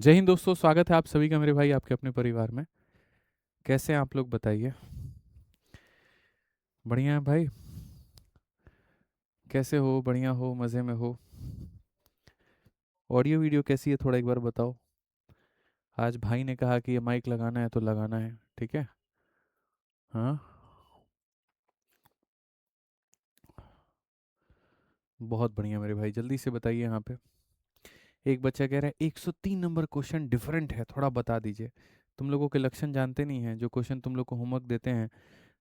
जय हिंद दोस्तों, स्वागत है आप सभी का मेरे भाई आपके अपने परिवार में। कैसे हैं आप लोग बताइए। बढ़िया है भाई। कैसे हो? बढ़िया हो? मज़े में हो? ऑडियो वीडियो कैसी है थोड़ा एक बार बताओ। आज भाई ने कहा कि ये माइक लगाना है तो लगाना है, ठीक है। हाँ, बहुत बढ़िया मेरे भाई, जल्दी से बताइए यहाँ पे। एक बच्चा कह रहा है 103 नंबर क्वेश्चन डिफरेंट है, थोड़ा बता दीजिए। तुम लोगों के लक्षण जानते नहीं हैं, जो क्वेश्चन तुम लोग को होमवर्क देते हैं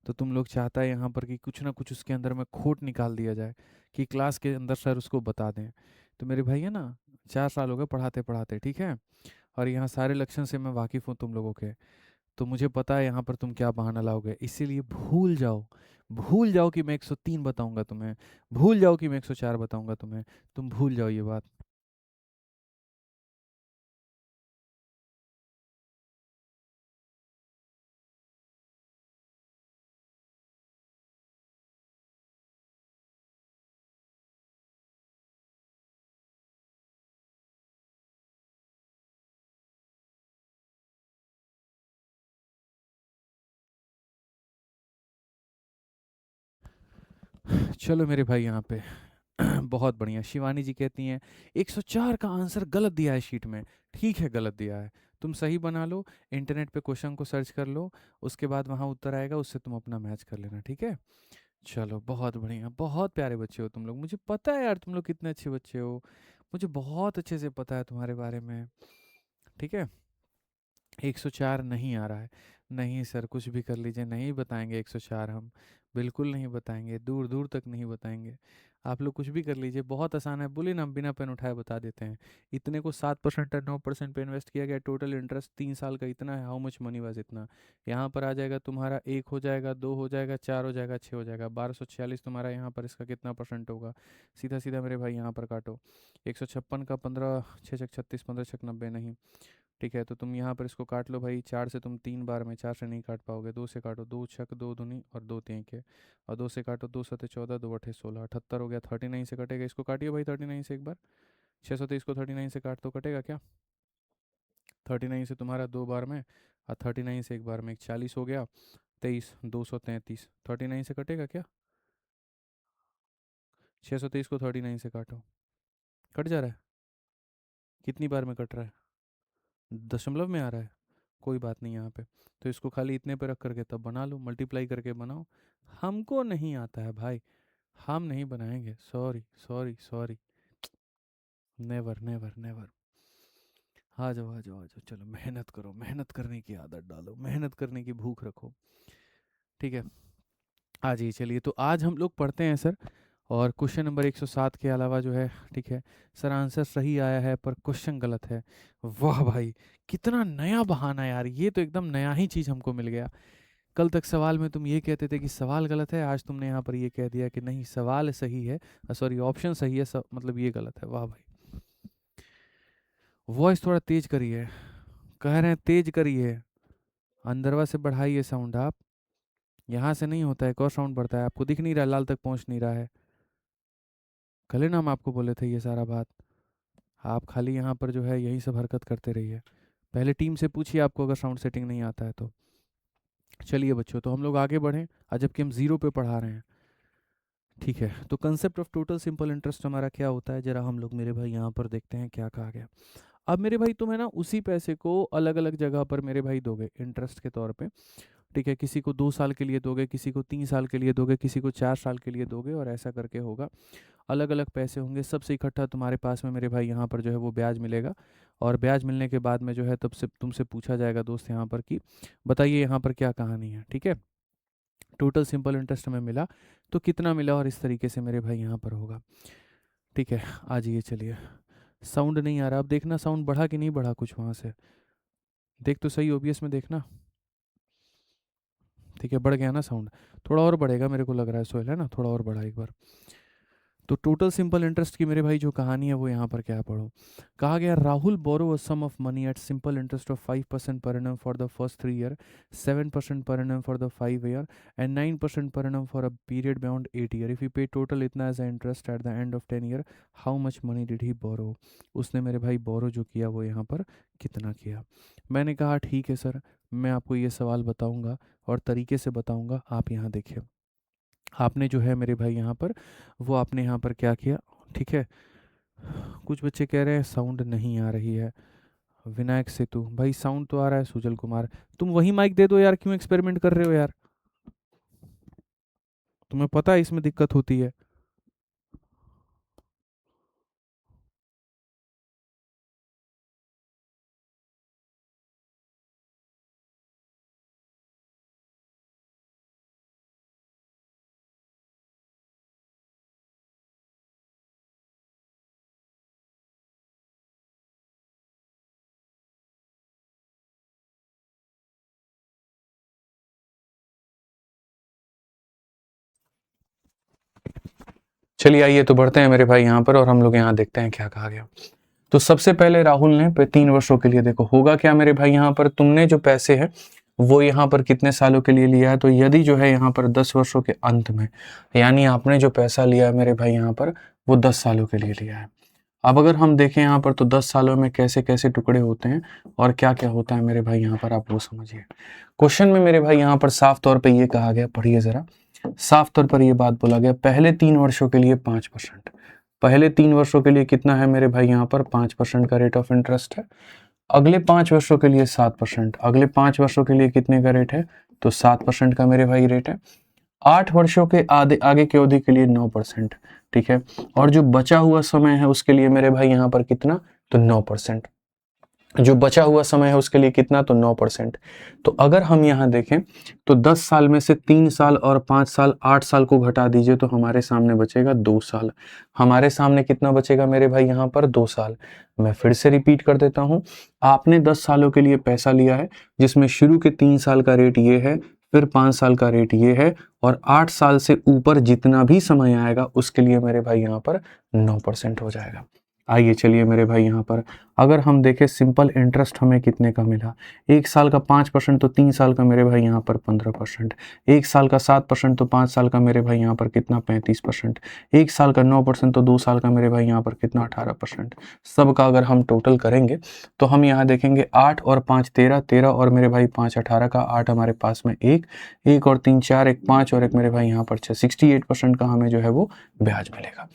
तो तुम लोग चाहता है यहाँ पर कि कुछ ना कुछ उसके अंदर में खोट निकाल दिया जाए, कि क्लास के अंदर सर उसको बता दें। तो मेरे भाई है ना, 4 साल हो गए पढ़ाते पढ़ाते, ठीक है। और यहाँ सारे लक्षण से मैं वाकिफ़ हूँ तुम लोगों के। तो मुझे पता है यहाँ पर तुम क्या बहाना लाओगे, इसीलिए भूल जाओ। भूल जाओ कि मैं 103 बताऊंगा तुम्हें। भूल जाओ कि मैं 104 बताऊंगा तुम्हें। तुम भूल जाओ ये बात। चलो मेरे भाई यहाँ पे बहुत बढ़िया। शिवानी जी कहती हैं 104 का आंसर गलत दिया है शीट में। ठीक है, गलत दिया है। तुम सही बना लो, इंटरनेट पे क्वेश्चन को सर्च कर लो, उसके बाद वहाँ उत्तर आएगा, उससे तुम अपना मैच कर लेना, ठीक है। चलो बहुत बढ़िया, बहुत प्यारे बच्चे हो तुम लोग। मुझे पता है यार तुम लोग कितने अच्छे बच्चे हो। मुझे बहुत अच्छे से पता है तुम्हारे बारे में, ठीक है। 104 नहीं आ रहा है। नहीं सर, कुछ भी कर लीजिए, नहीं बताएंगे 104 हम। बिल्कुल नहीं बताएंगे, दूर दूर तक नहीं बताएंगे। आप लोग कुछ भी कर लीजिए, बहुत आसान है। बोलिए ना, हम बिना पेन उठाए बता देते हैं। इतने को 7% और 9% पे इन्वेस्ट किया गया, टोटल इंटरेस्ट 3 साल का इतना है। हाउ मच मनी वाज इतना। यहाँ पर आ जाएगा तुम्हारा, 1 हो जाएगा, 2 हो जाएगा, 4 हो जाएगा, 6 हो जाएगा, 1246 तुम्हारा। यहाँ पर इसका कितना परसेंट होगा? सीधा सीधा मेरे भाई यहाँ पर काटो। 156 का 15, 6 छक 36, 15 छक 90, नहीं। ठीक है, तो तुम यहाँ पर इसको काट लो भाई। 4 से तुम 3 बार में, 4 से नहीं काट पाओगे। 2 से काटो, 2 छक 2 दूनी और 2 3 के। और 2 से काटो, 2 7 14, 2 8 16, 78 हो गया। 39 से कटेगा, इसको काटिए भाई 39 से एक बार। 623 को 39 से काट, तो कटेगा क्या? 39 से तुम्हारा 2 बार में, और 39 से एक बार में, 40 हो गया। 23, 233, 39 से कटेगा क्या? 623 को 39 से काटो। कट जा रहा है? कितनी बार में कट रहा है? दशमलव में आ रहा है? कोई बात नहीं यहाँ पे। तो इसको खाली इतने पे रख करके तब बना लो, मल्टीप्लाई करके बनाओ। हमको नहीं आता है भाई, हम नहीं बनाएंगे। Sorry sorry sorry. Never never never. आ जाओ आ जाओ आ जाओ, चलो मेहनत करो, मेहनत करने की आदत डालो, मेहनत करने की भूख रखो, ठीक है। आ जाइए, चलिए तो आज हम लोग पढ़ते हैं सर। और क्वेश्चन नंबर 107 के अलावा जो है, ठीक है। सर आंसर सही आया है पर क्वेश्चन गलत है। वाह भाई, कितना नया बहाना यार, ये तो एकदम नया ही चीज़ हमको मिल गया। कल तक सवाल में तुम ये कहते थे कि सवाल गलत है, आज तुमने यहाँ पर ये कह दिया कि नहीं सवाल सही है। सॉरी, ऑप्शन सही है, सब मतलब ये गलत है। वाह भाई। वॉइस थोड़ा तेज करिए, कह रहे हैं तेज करिए। अंदरवा से बढ़ाइए साउंड आप। यहाँ से नहीं होता है, एक और साउंड बढ़ता है। आपको दिख नहीं रहा, लाल तक पहुँच नहीं रहा है। कल ही ना हम आपको बोले थे ये सारा बात। आप खाली यहाँ पर जो है यही सब हरकत करते रहिए। पहले टीम से पूछिए आपको अगर साउंड सेटिंग नहीं आता है तो। चलिए बच्चों, तो हम लोग आगे बढ़ें, आज जबकि हम जीरो पे पढ़ा रहे हैं, ठीक है। तो concept of total simple interest हमारा क्या होता है, जरा हम लोग मेरे भाई यहाँ पर देखते हैं क्या कहा गया। अब मेरे भाई तुम्हें ना उसी पैसे को अलग अलग जगह पर मेरे भाई दोगे इंटरेस्ट के तौर पे, ठीक है। किसी को 2 साल के लिए दोगे, किसी को 3 साल के लिए दोगे, किसी को 4 साल के लिए दोगे, और ऐसा करके होगा। अलग अलग पैसे होंगे, सबसे इकट्ठा तुम्हारे पास में मेरे भाई यहाँ पर जो है वो ब्याज मिलेगा। और ब्याज मिलने के बाद में जो है तब से तुमसे पूछा जाएगा दोस्त यहाँ पर कि बताइए यहाँ पर क्या कहानी है, ठीक है। टोटल सिंपल इंटरेस्ट हमें मिला, तो कितना मिला, और इस तरीके से मेरे भाई यहाँ पर होगा, ठीक है। आ जाइए, चलिए। साउंड नहीं आ रहा, अब देखना साउंड बढ़ा कि नहीं बढ़ा कुछ वहाँ से। देख तो सही, ओबीएस में देखना। ठीक है, बढ़ गया ना साउंड? थोड़ा और बढ़ेगा मेरे को लग रहा है, सोहेल है ना, थोड़ा और बढ़ा एक बार। तो टोटल सिंपल इंटरेस्ट की मेरे भाई जो कहानी है वो यहाँ पर क्या पढ़ो। कहा गया Rahul borrow a sum of money at simple interest of 5% per annum for the first 3 year, 7% per annum for the 5 year and 9% per annum for a period beyond 8 year. If you pay total इतना as interest at the end of 10 year, how much money did he borrow. उसने मेरे भाई बोरो जो किया वो यहाँ पर कितना किया। मैंने कहा ठीक है सर, मैं आपको ये सवाल बताऊंगा और तरीके से बताऊंगा, आप यहाँ देखिए। आपने जो है मेरे भाई यहाँ पर वो आपने यहाँ पर क्या किया, ठीक है। कुछ बच्चे कह रहे हैं साउंड नहीं आ रही है। विनायक सेतु भाई साउंड तो आ रहा है। सुजल कुमार तुम वही माइक दे दो यार, क्यों एक्सपेरिमेंट कर रहे हो यार, तुम्हें पता है इसमें दिक्कत होती है। चलिए आइए तो बढ़ते हैं मेरे भाई यहाँ पर, और हम लोग यहाँ देखते हैं क्या कहा गया। तो सबसे पहले राहुल ने 3 वर्षों के लिए, देखो होगा क्या मेरे भाई यहाँ पर, तुमने जो पैसे है वो यहाँ पर कितने सालों के लिए लिया है, तो यदि जो है यहाँ पर 10 वर्षों के अंत में, यानी आपने जो पैसा लिया है मेरे भाई यहाँ पर वो 10 सालों के लिए लिया है। अब अगर हम देखें यहाँ पर तो 10 सालों में कैसे कैसे टुकड़े होते हैं और क्या क्या होता है मेरे भाई यहाँ पर, आप वो समझिए। क्वेश्चन में मेरे भाई यहाँ पर साफ तौर पे ये कहा गया, पढ़िए जरा। साफ तौर पर ये बात बोला गया, पहले 3 वर्षों के लिए 5%। पहले 3 वर्षों के लिए कितना है मेरे भाई यहाँ पर, 5% का रेट ऑफ इंटरेस्ट है। अगले 5 वर्षों के लिए 7%। अगले 5 वर्षों के लिए कितने का रेट है, तो 7% का मेरे भाई रेट है। 8 वर्षों के आगे आगे की अवधि के लिए 9%। ठीक है, और जो बचा हुआ समय है उसके लिए मेरे भाई यहाँ पर कितना, तो 9%। जो बचा हुआ समय है उसके लिए कितना, तो 9%। तो अगर हम यहाँ देखें तो 10 साल में से 3 साल और 5 साल, 8 साल को घटा दीजिए तो हमारे सामने बचेगा 2 साल। हमारे सामने कितना बचेगा मेरे भाई यहाँ पर, 2 साल। मैं फिर से रिपीट कर देता हूँ, आपने 10 सालों के लिए पैसा लिया है जिसमें शुरू के 3 साल का रेट ये है, फिर 5 साल का रेट ये है, और 8 साल से ऊपर जितना भी समय आएगा उसके लिए मेरे भाई यहाँ पर 9% हो जाएगा। आइए चलिए मेरे भाई यहाँ पर अगर हम देखें सिंपल इंटरेस्ट हमें कितने का मिला, 1 साल का 5%, तो 3 साल का मेरे भाई यहाँ पर 15%। 1 साल का 7%, तो 5 साल का मेरे भाई यहाँ पर कितना, 35%। 1 साल का 9%, तो 2 साल का मेरे भाई यहाँ पर कितना, 18%। सबका अगर हम टोटल करेंगे तो हम यहाँ देखेंगे 8 और 5 13, 13 और मेरे भाई 5 18 का, 8 हमारे पास में एक, एक और 3 4, एक 5 और एक मेरे भाई यहाँ पर 6, 68% का हमें जो है वो ब्याज मिलेगा।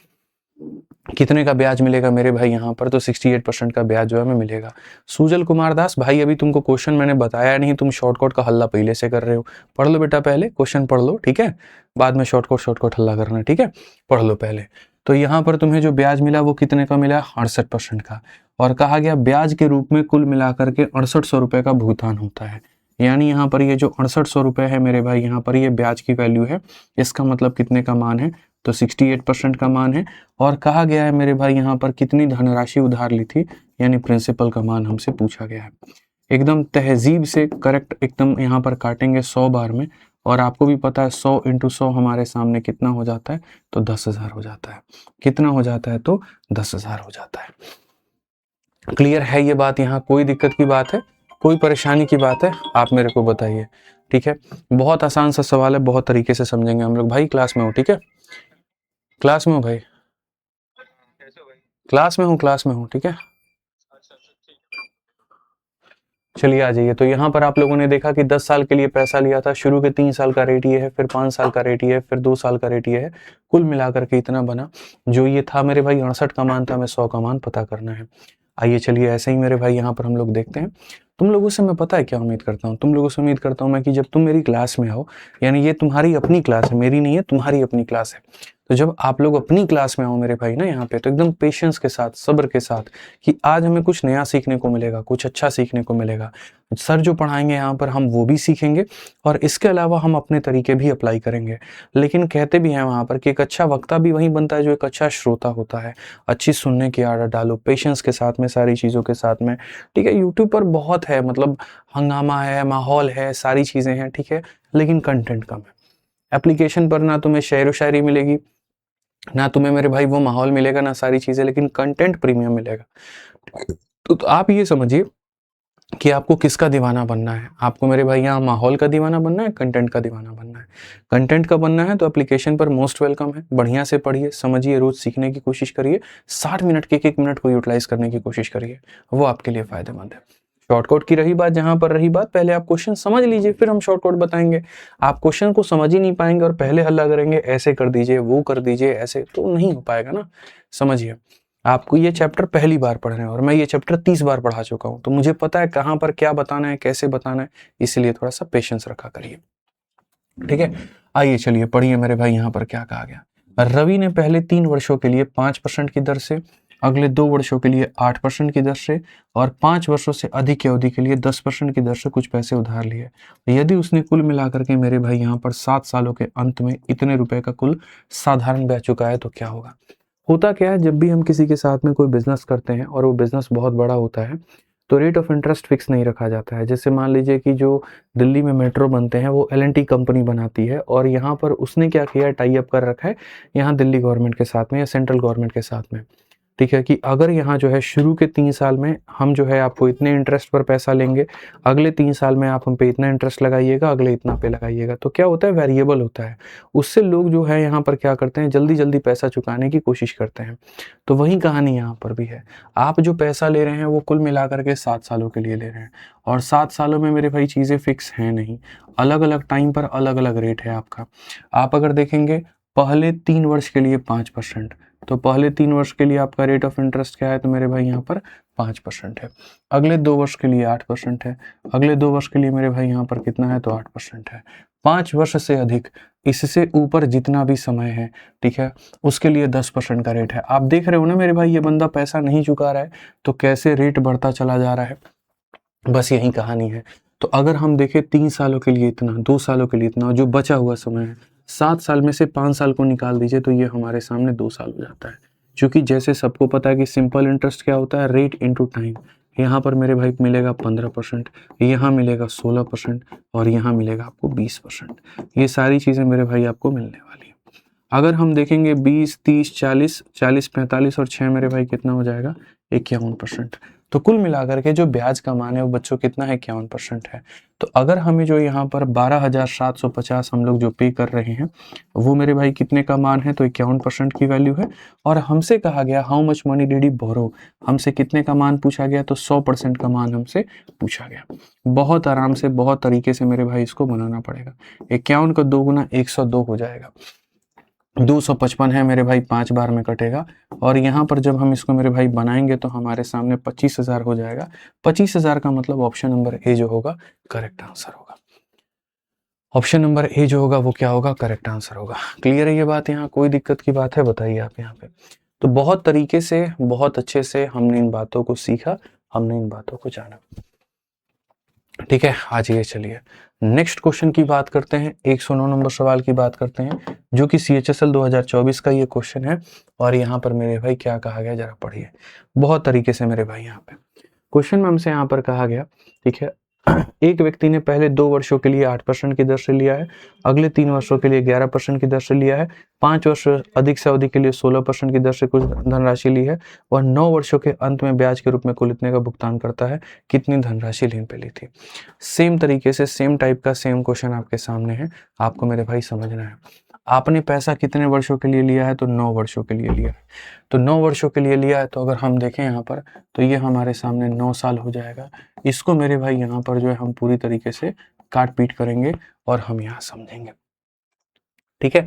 कितने का ब्याज मिलेगा मेरे भाई यहाँ पर, तो 68% का ब्याज जो है हमें मिलेगा। सुजल कुमार दास भाई अभी तुमको क्वेश्चन मैंने बताया नहीं, तुम शॉर्टकट का हल्ला पहले से कर रहे हो। पढ़ लो बेटा, पहले क्वेश्चन पढ़ लो, ठीक है, बाद में शॉर्टकट हल्ला करना, ठीक है, पढ़ लो पहले। तो यहाँ पर तुम्हें जो ब्याज मिला वो कितने का मिला, 68% का। और कहा गया ब्याज के रूप में कुल मिलाकर के 6800 रुपये का भुगतान होता है। यानी यहाँ पर ये जो 6800 रुपये है मेरे भाई यहाँ पर ये ब्याज की वैल्यू है, इसका मतलब कितने का मान है, तो 68% का मान है। और कहा गया है मेरे भाई यहाँ पर कितनी धनराशि उधार ली थी, यानी प्रिंसिपल का मान हमसे पूछा गया है। एकदम तहजीब से करेक्ट एकदम यहाँ पर काटेंगे 100 बार में, और आपको भी पता है 100 × 100 हमारे सामने कितना हो जाता है, तो 10,000 हो जाता है। कितना हो जाता है, तो 10,000 हो जाता है। क्लियर है ये बात, यहाँ कोई दिक्कत की बात है, कोई परेशानी की बात है, आप मेरे को बताइए, ठीक है। बहुत आसान सा सवाल है, बहुत तरीके से समझेंगे हम लोग। भाई क्लास में हो, ठीक है, क्लास में हो भाई, क्लास में हूँ, ठीक है। चलिए आ जाइए। तो यहाँ पर आप लोगों ने देखा कि 10 साल के लिए पैसा लिया था, शुरू के 3 साल का रेट ये है, फिर 5 साल का रेट ये है, फिर 2 साल का रेट ये है, कुल मिलाकर के इतना बना। जो ये था मेरे भाई 68 का मान था, हमें 100 का मान पता करना है। आइए चलिए ऐसे ही मेरे भाई यहाँ पर हम लोग देखते हैं। तुम लोगों से मैं पता है क्या उम्मीद करता हूँ, तुम लोगों से उम्मीद करता हूँ मैं कि जब तुम मेरी क्लास में आओ, यानी ये तुम्हारी अपनी क्लास है, मेरी नहीं है, तुम्हारी अपनी क्लास है। तो जब आप लोग अपनी क्लास में आओ मेरे भाई ना यहाँ पे, तो एकदम पेशेंस के साथ, सब्र के साथ, कि आज हमें कुछ नया सीखने को मिलेगा, कुछ अच्छा सीखने को मिलेगा। सर जो पढ़ाएंगे यहाँ पर हम वो भी सीखेंगे, और इसके अलावा हम अपने तरीके भी अप्लाई करेंगे। लेकिन कहते भी हैं वहाँ पर कि एक अच्छा वक्ता भी वही बनता है जो एक अच्छा श्रोता होता है। अच्छी सुनने की आदत डालो, पेशेंस के साथ में, सारी चीज़ों के साथ में, ठीक है। यूट्यूब पर बहुत है, मतलब हंगामा है, माहौल है, सारी चीज़ें हैं, ठीक है, लेकिन कंटेंट कम है। एप्लीकेशन पर ना तुम्हें शेर व शायरी मिलेगी, ना तुम्हें मेरे भाई वो माहौल मिलेगा, ना सारी चीज़ें, लेकिन कंटेंट प्रीमियम मिलेगा। तो आप ये समझिए कि आपको किसका दीवाना बनना है। आपको मेरे भाई यहाँ माहौल का दीवाना बनना है, कंटेंट का दीवाना बनना है। कंटेंट का बनना है तो एप्लीकेशन पर मोस्ट वेलकम है, बढ़िया से पढ़िए, समझिए, रोज सीखने की कोशिश करिए, 60 मिनट के एक मिनट को यूटिलाइज करने की कोशिश करिए, वो आपके लिए फायदेमंद है। शॉर्टकट की रही बात, जहां पर रही बात, पहले आप क्वेश्चन समझ लीजिए, फिर हम शॉर्टकट बताएंगे। आप क्वेश्चन को समझ ही नहीं पाएंगे और पहले हल्ला करेंगे ऐसे कर दीजिए, वो कर दीजिए, ऐसे तो नहीं हो पाएगा ना। समझिए, आपको ये चैप्टर पहली बार पढ़ रहे हैं और मैं ये चैप्टर 30 बार पढ़ा चुका हूं, तो मुझे पता है कहां पर क्या बताना है, कैसे बताना है, इसलिए थोड़ा सा पेशेंस रखा करिए। ठीक है, आइए चलिए पढ़िए मेरे भाई, यहाँ पर क्या कहा गया। रवि ने पहले 3 वर्षों के लिए 5% की दर से, अगले 2 वर्षों के लिए 8% की दर से और 5 वर्षों से अधिक की अवधि के लिए 10% की दर से कुछ पैसे उधार लिए। यदि उसने कुल मिलाकर के मेरे भाई यहाँ पर 7 सालों के अंत में इतने रुपए का कुल साधारण ब्याज चुकाया तो क्या होगा। होता क्या है, जब भी हम किसी के साथ में कोई बिजनेस करते हैं और वो बिजनेस बहुत बड़ा होता है, तो रेट ऑफ इंटरेस्ट फिक्स नहीं रखा जाता है। जैसे मान लीजिए कि जो दिल्ली में मेट्रो बनते हैं वो एल&टी कंपनी बनाती है और यहाँ पर उसने क्या किया, टाई अप कर रखा है यहाँ दिल्ली गवर्नमेंट के साथ में या सेंट्रल गवर्नमेंट के साथ में। ठीक है, कि अगर यहाँ जो है शुरू के 3 साल में हम जो है आपको इतने इंटरेस्ट पर पैसा लेंगे, अगले 3 साल में आप हम पे इतना इंटरेस्ट लगाइएगा, अगले इतना पे लगाइएगा, तो क्या होता है, वेरिएबल होता है। उससे लोग जो है यहाँ पर क्या करते हैं, जल्दी जल्दी पैसा चुकाने की कोशिश करते हैं। तो वही कहानी यहाँ पर भी है। आप जो पैसा ले रहे हैं वो कुल मिलाकर के 7 सालों के लिए ले रहे हैं और 7 सालों में मेरे भाई चीज़ें फिक्स हैं नहीं, अलग अलग टाइम पर अलग अलग रेट है आपका। आप अगर देखेंगे पहले 3 वर्ष के लिए 5%, तो पहले 3 वर्ष के लिए आपका रेट ऑफ इंटरेस्ट क्या है, तो मेरे भाई यहाँ पर 5% है। अगले 2 वर्ष के लिए 8% है, अगले 2 वर्ष के लिए मेरे भाई यहाँ पर कितना है, तो 8% है। 5 वर्ष से अधिक, इससे ऊपर जितना भी समय है, ठीक है, उसके लिए 10% का रेट है। आप देख रहे हो ना मेरे भाई, ये बंदा पैसा नहीं चुका रहा है तो कैसे रेट बढ़ता चला जा रहा है, बस यही कहानी है। तो अगर हम देखें 3 सालों के लिए इतना, 2 सालों के लिए इतना, जो बचा हुआ समय है, 7 साल में से 5 साल को निकाल दीजिए तो ये हमारे सामने 2 साल हो जाता है। क्योंकि जैसे सबको पता है कि सिंपल इंटरेस्ट क्या होता है, रेट इंटू टाइम। यहाँ पर मेरे भाई मिलेगा 15%, यहाँ मिलेगा 16% और यहाँ मिलेगा आपको 20%। ये सारी चीज़ें मेरे भाई आपको मिलने वाली है। अगर हम देखेंगे 20, 30, 40, 40, 45 और 6 मेरे भाई कितना हो जाएगा, 51%। तो कुल मिलाकर के जो ब्याज का मान है वो बच्चों कितना है, 51% है। तो अगर हमें जो यहाँ पर 12,750 हम लोग जो पे कर रहे हैं वो मेरे भाई कितने का मान है, तो 51% की वैल्यू है। और हमसे कहा गया how much money did he borrow, हमसे कितने का मान पूछा गया, तो 100% का मान हमसे पूछा गया। बहुत आराम से, बहुत तरीके से मेरे भाई इसको बनाना पड़ेगा। 51 का 2 गुना 102 हो जाएगा, 255 है मेरे भाई, 5 बार में कटेगा। और यहाँ पर जब हम इसको मेरे भाई बनाएंगे तो हमारे सामने 25,000 हो जाएगा। 25,000 का मतलब ऑप्शन नंबर ए जो होगा करेक्ट आंसर होगा। ऑप्शन नंबर ए जो होगा वो क्या होगा, करेक्ट आंसर होगा। क्लियर है ये बात, यहाँ कोई दिक्कत की बात है, बताइए आप यहाँ पे। तो बहुत तरीके से, बहुत अच्छे से हमने इन बातों को सीखा, हमने इन बातों को जाना। ठीक है, आज ये चलिए नेक्स्ट क्वेश्चन की बात करते हैं, 109 नंबर सवाल की बात करते हैं, जो कि CHSL 2024 का ये क्वेश्चन है। और यहाँ पर मेरे भाई क्या कहा गया, जरा पढ़िए बहुत तरीके से मेरे भाई। यहाँ पे क्वेश्चन में हमसे यहाँ पर कहा गया, ठीक है, एक व्यक्ति ने पहले 2 वर्षों के लिए 8% की दर से लिया है, अगले 3 वर्षों के लिए 11% की दर से लिया है, 5 वर्ष अधिक से अवधि के लिए 16% की दर से कुछ धनराशि ली है और 9 वर्षों के अंत में ब्याज के रूप में कुल इतने का भुगतान करता है, कितनी धनराशि ऋण पे ली थी। सेम तरीके से, सेम टाइप का सेम क्वेश्चन आपके सामने है, आपको मेरे भाई समझना है। आपने पैसा कितने वर्षों के लिए लिया है, तो 9 वर्षों के लिए लिया है। तो 9 वर्षों के लिए लिया है, तो अगर हम देखें यहाँ पर, तो ये हमारे सामने 9 साल हो जाएगा। इसको मेरे भाई यहाँ पर जो है हम पूरी तरीके से काट पीट करेंगे और हम यहाँ समझेंगे। ठीक है,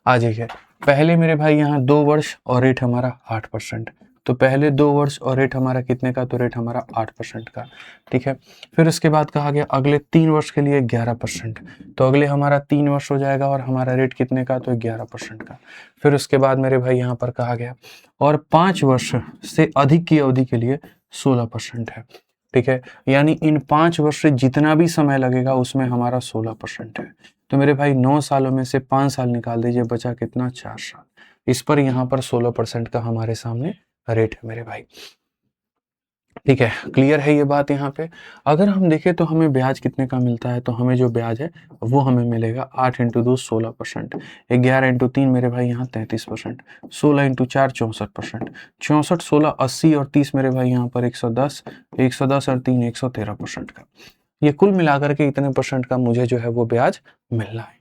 आ जाइए। पहले मेरे भाई यहाँ 2 वर्ष और रेट हमारा 8%, तो पहले 2 वर्ष और रेट हमारा कितने का, तो रेट हमारा 8% का। ठीक है, फिर उसके बाद कहा गया अगले 3 वर्ष के लिए 11%, तो अगले हमारा 3 वर्ष हो जाएगा और हमारा रेट कितने का, तो 11% का। फिर उसके बाद मेरे भाई यहाँ पर कहा गया और 5 वर्ष से अधिक की अवधि के लिए 16% है। ठीक है, यानी इन 5 वर्ष से जितना भी समय लगेगा उसमें हमारा 16% है। तो मेरे भाई 9 सालों में से 5 साल निकाल दीजिए, बचा कितना, 4 साल। इस पर यहाँ पर 16% का हमारे सामने रेट है मेरे भाई। ठीक है, क्लियर है ये बात यहाँ पे। अगर हम देखें तो हमें ब्याज कितने का मिलता है, तो हमें जो ब्याज है वो हमें मिलेगा 8 इंटू 2 16%, 11 इंटू 3 मेरे भाई यहाँ 33%, 16 इंटू 4 64%, 64 16 80 और 30 मेरे भाई यहाँ पर 110, 110 और 3 113% का। ये कुल मिलाकर के इतने परसेंट का मुझे जो है वो ब्याज मिल रहा है।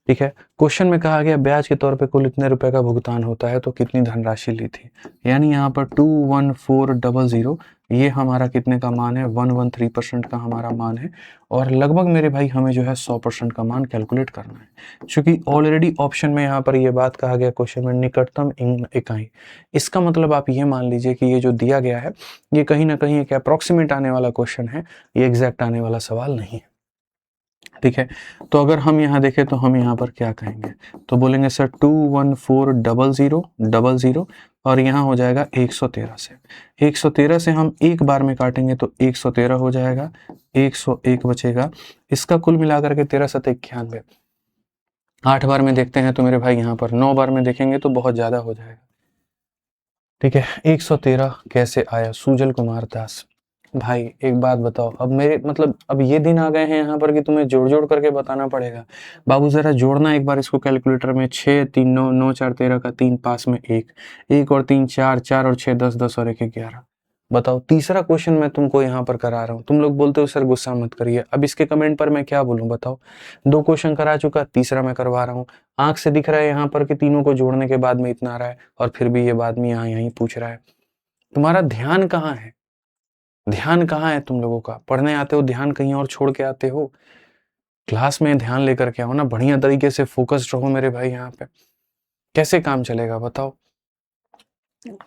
ठीक है, क्वेश्चन में कहा गया ब्याज के तौर पे कुल इतने रुपए का भुगतान होता है, तो कितनी धनराशि ली थी, यानी यहाँ पर 21400, ये हमारा कितने का मान है, 113% का हमारा मान है। और लगभग मेरे भाई हमें जो है 100% का मान कैलकुलेट करना है, क्योंकि ऑलरेडी ऑप्शन में यहाँ पर ये बात कहा गया क्वेश्चन में निकटतम इकाई, इसका मतलब आप ये मान लीजिए कि ये जो दिया गया है ये कहीं ना कहीं एक अप्रोक्सीमेट आने वाला क्वेश्चन है, ये एग्जैक्ट आने वाला सवाल नहीं है। ठीक है, तो अगर हम यहाँ देखें तो हम यहाँ पर क्या कहेंगे, तो बोलेंगे सर 2140000 और यहाँ हो जाएगा 113 से, 113 से हम एक बार में काटेंगे तो 113 हो जाएगा, 101 बचेगा, इसका कुल मिलाकर के 13 7 91, 8 बार में देखते हैं तो मेरे भाई यहाँ पर 9 बार में देखेंगे तो बहुत ज़्यादा हो जाएगा। ठीक है, 113 कैसे आया, सुजल कुमार दास। भाई एक बात बताओ, अब मेरे मतलब अब ये दिन आ गए हैं यहाँ पर कि तुम्हें जोड़ जोड़ करके बताना पड़ेगा। बाबू जरा जोड़ना एक बार इसको कैलकुलेटर में, 6 3 9 9 4 13 का 3 पास में 1 1 और 3 4 4 और 6 10 10 और 1 11। बताओ, तीसरा क्वेश्चन मैं तुमको यहाँ पर करा रहा हूँ, तुम लोग बोलते हो सर गुस्सा मत करिए, अब इसके कमेंट पर मैं क्या बोलूँ बताओ। 2 क्वेश्चन करा चुका, तीसरा मैं करवा रहा हूँ। आंख से दिख रहा है यहाँ पर कि तीनों को जोड़ने के बाद में इतना आ रहा है, और फिर भी ये आदमी यहाँ यहीं पूछ रहा है। तुम्हारा ध्यान कहाँ है, ध्यान कहाँ है तुम लोगों का, पढ़ने आते हो ध्यान कहीं और छोड़ के आते हो। क्लास में ध्यान लेकर के आओ ना, बढ़िया तरीके से फोकस्ड रहो मेरे भाई, यहाँ पे कैसे काम चलेगा बताओ।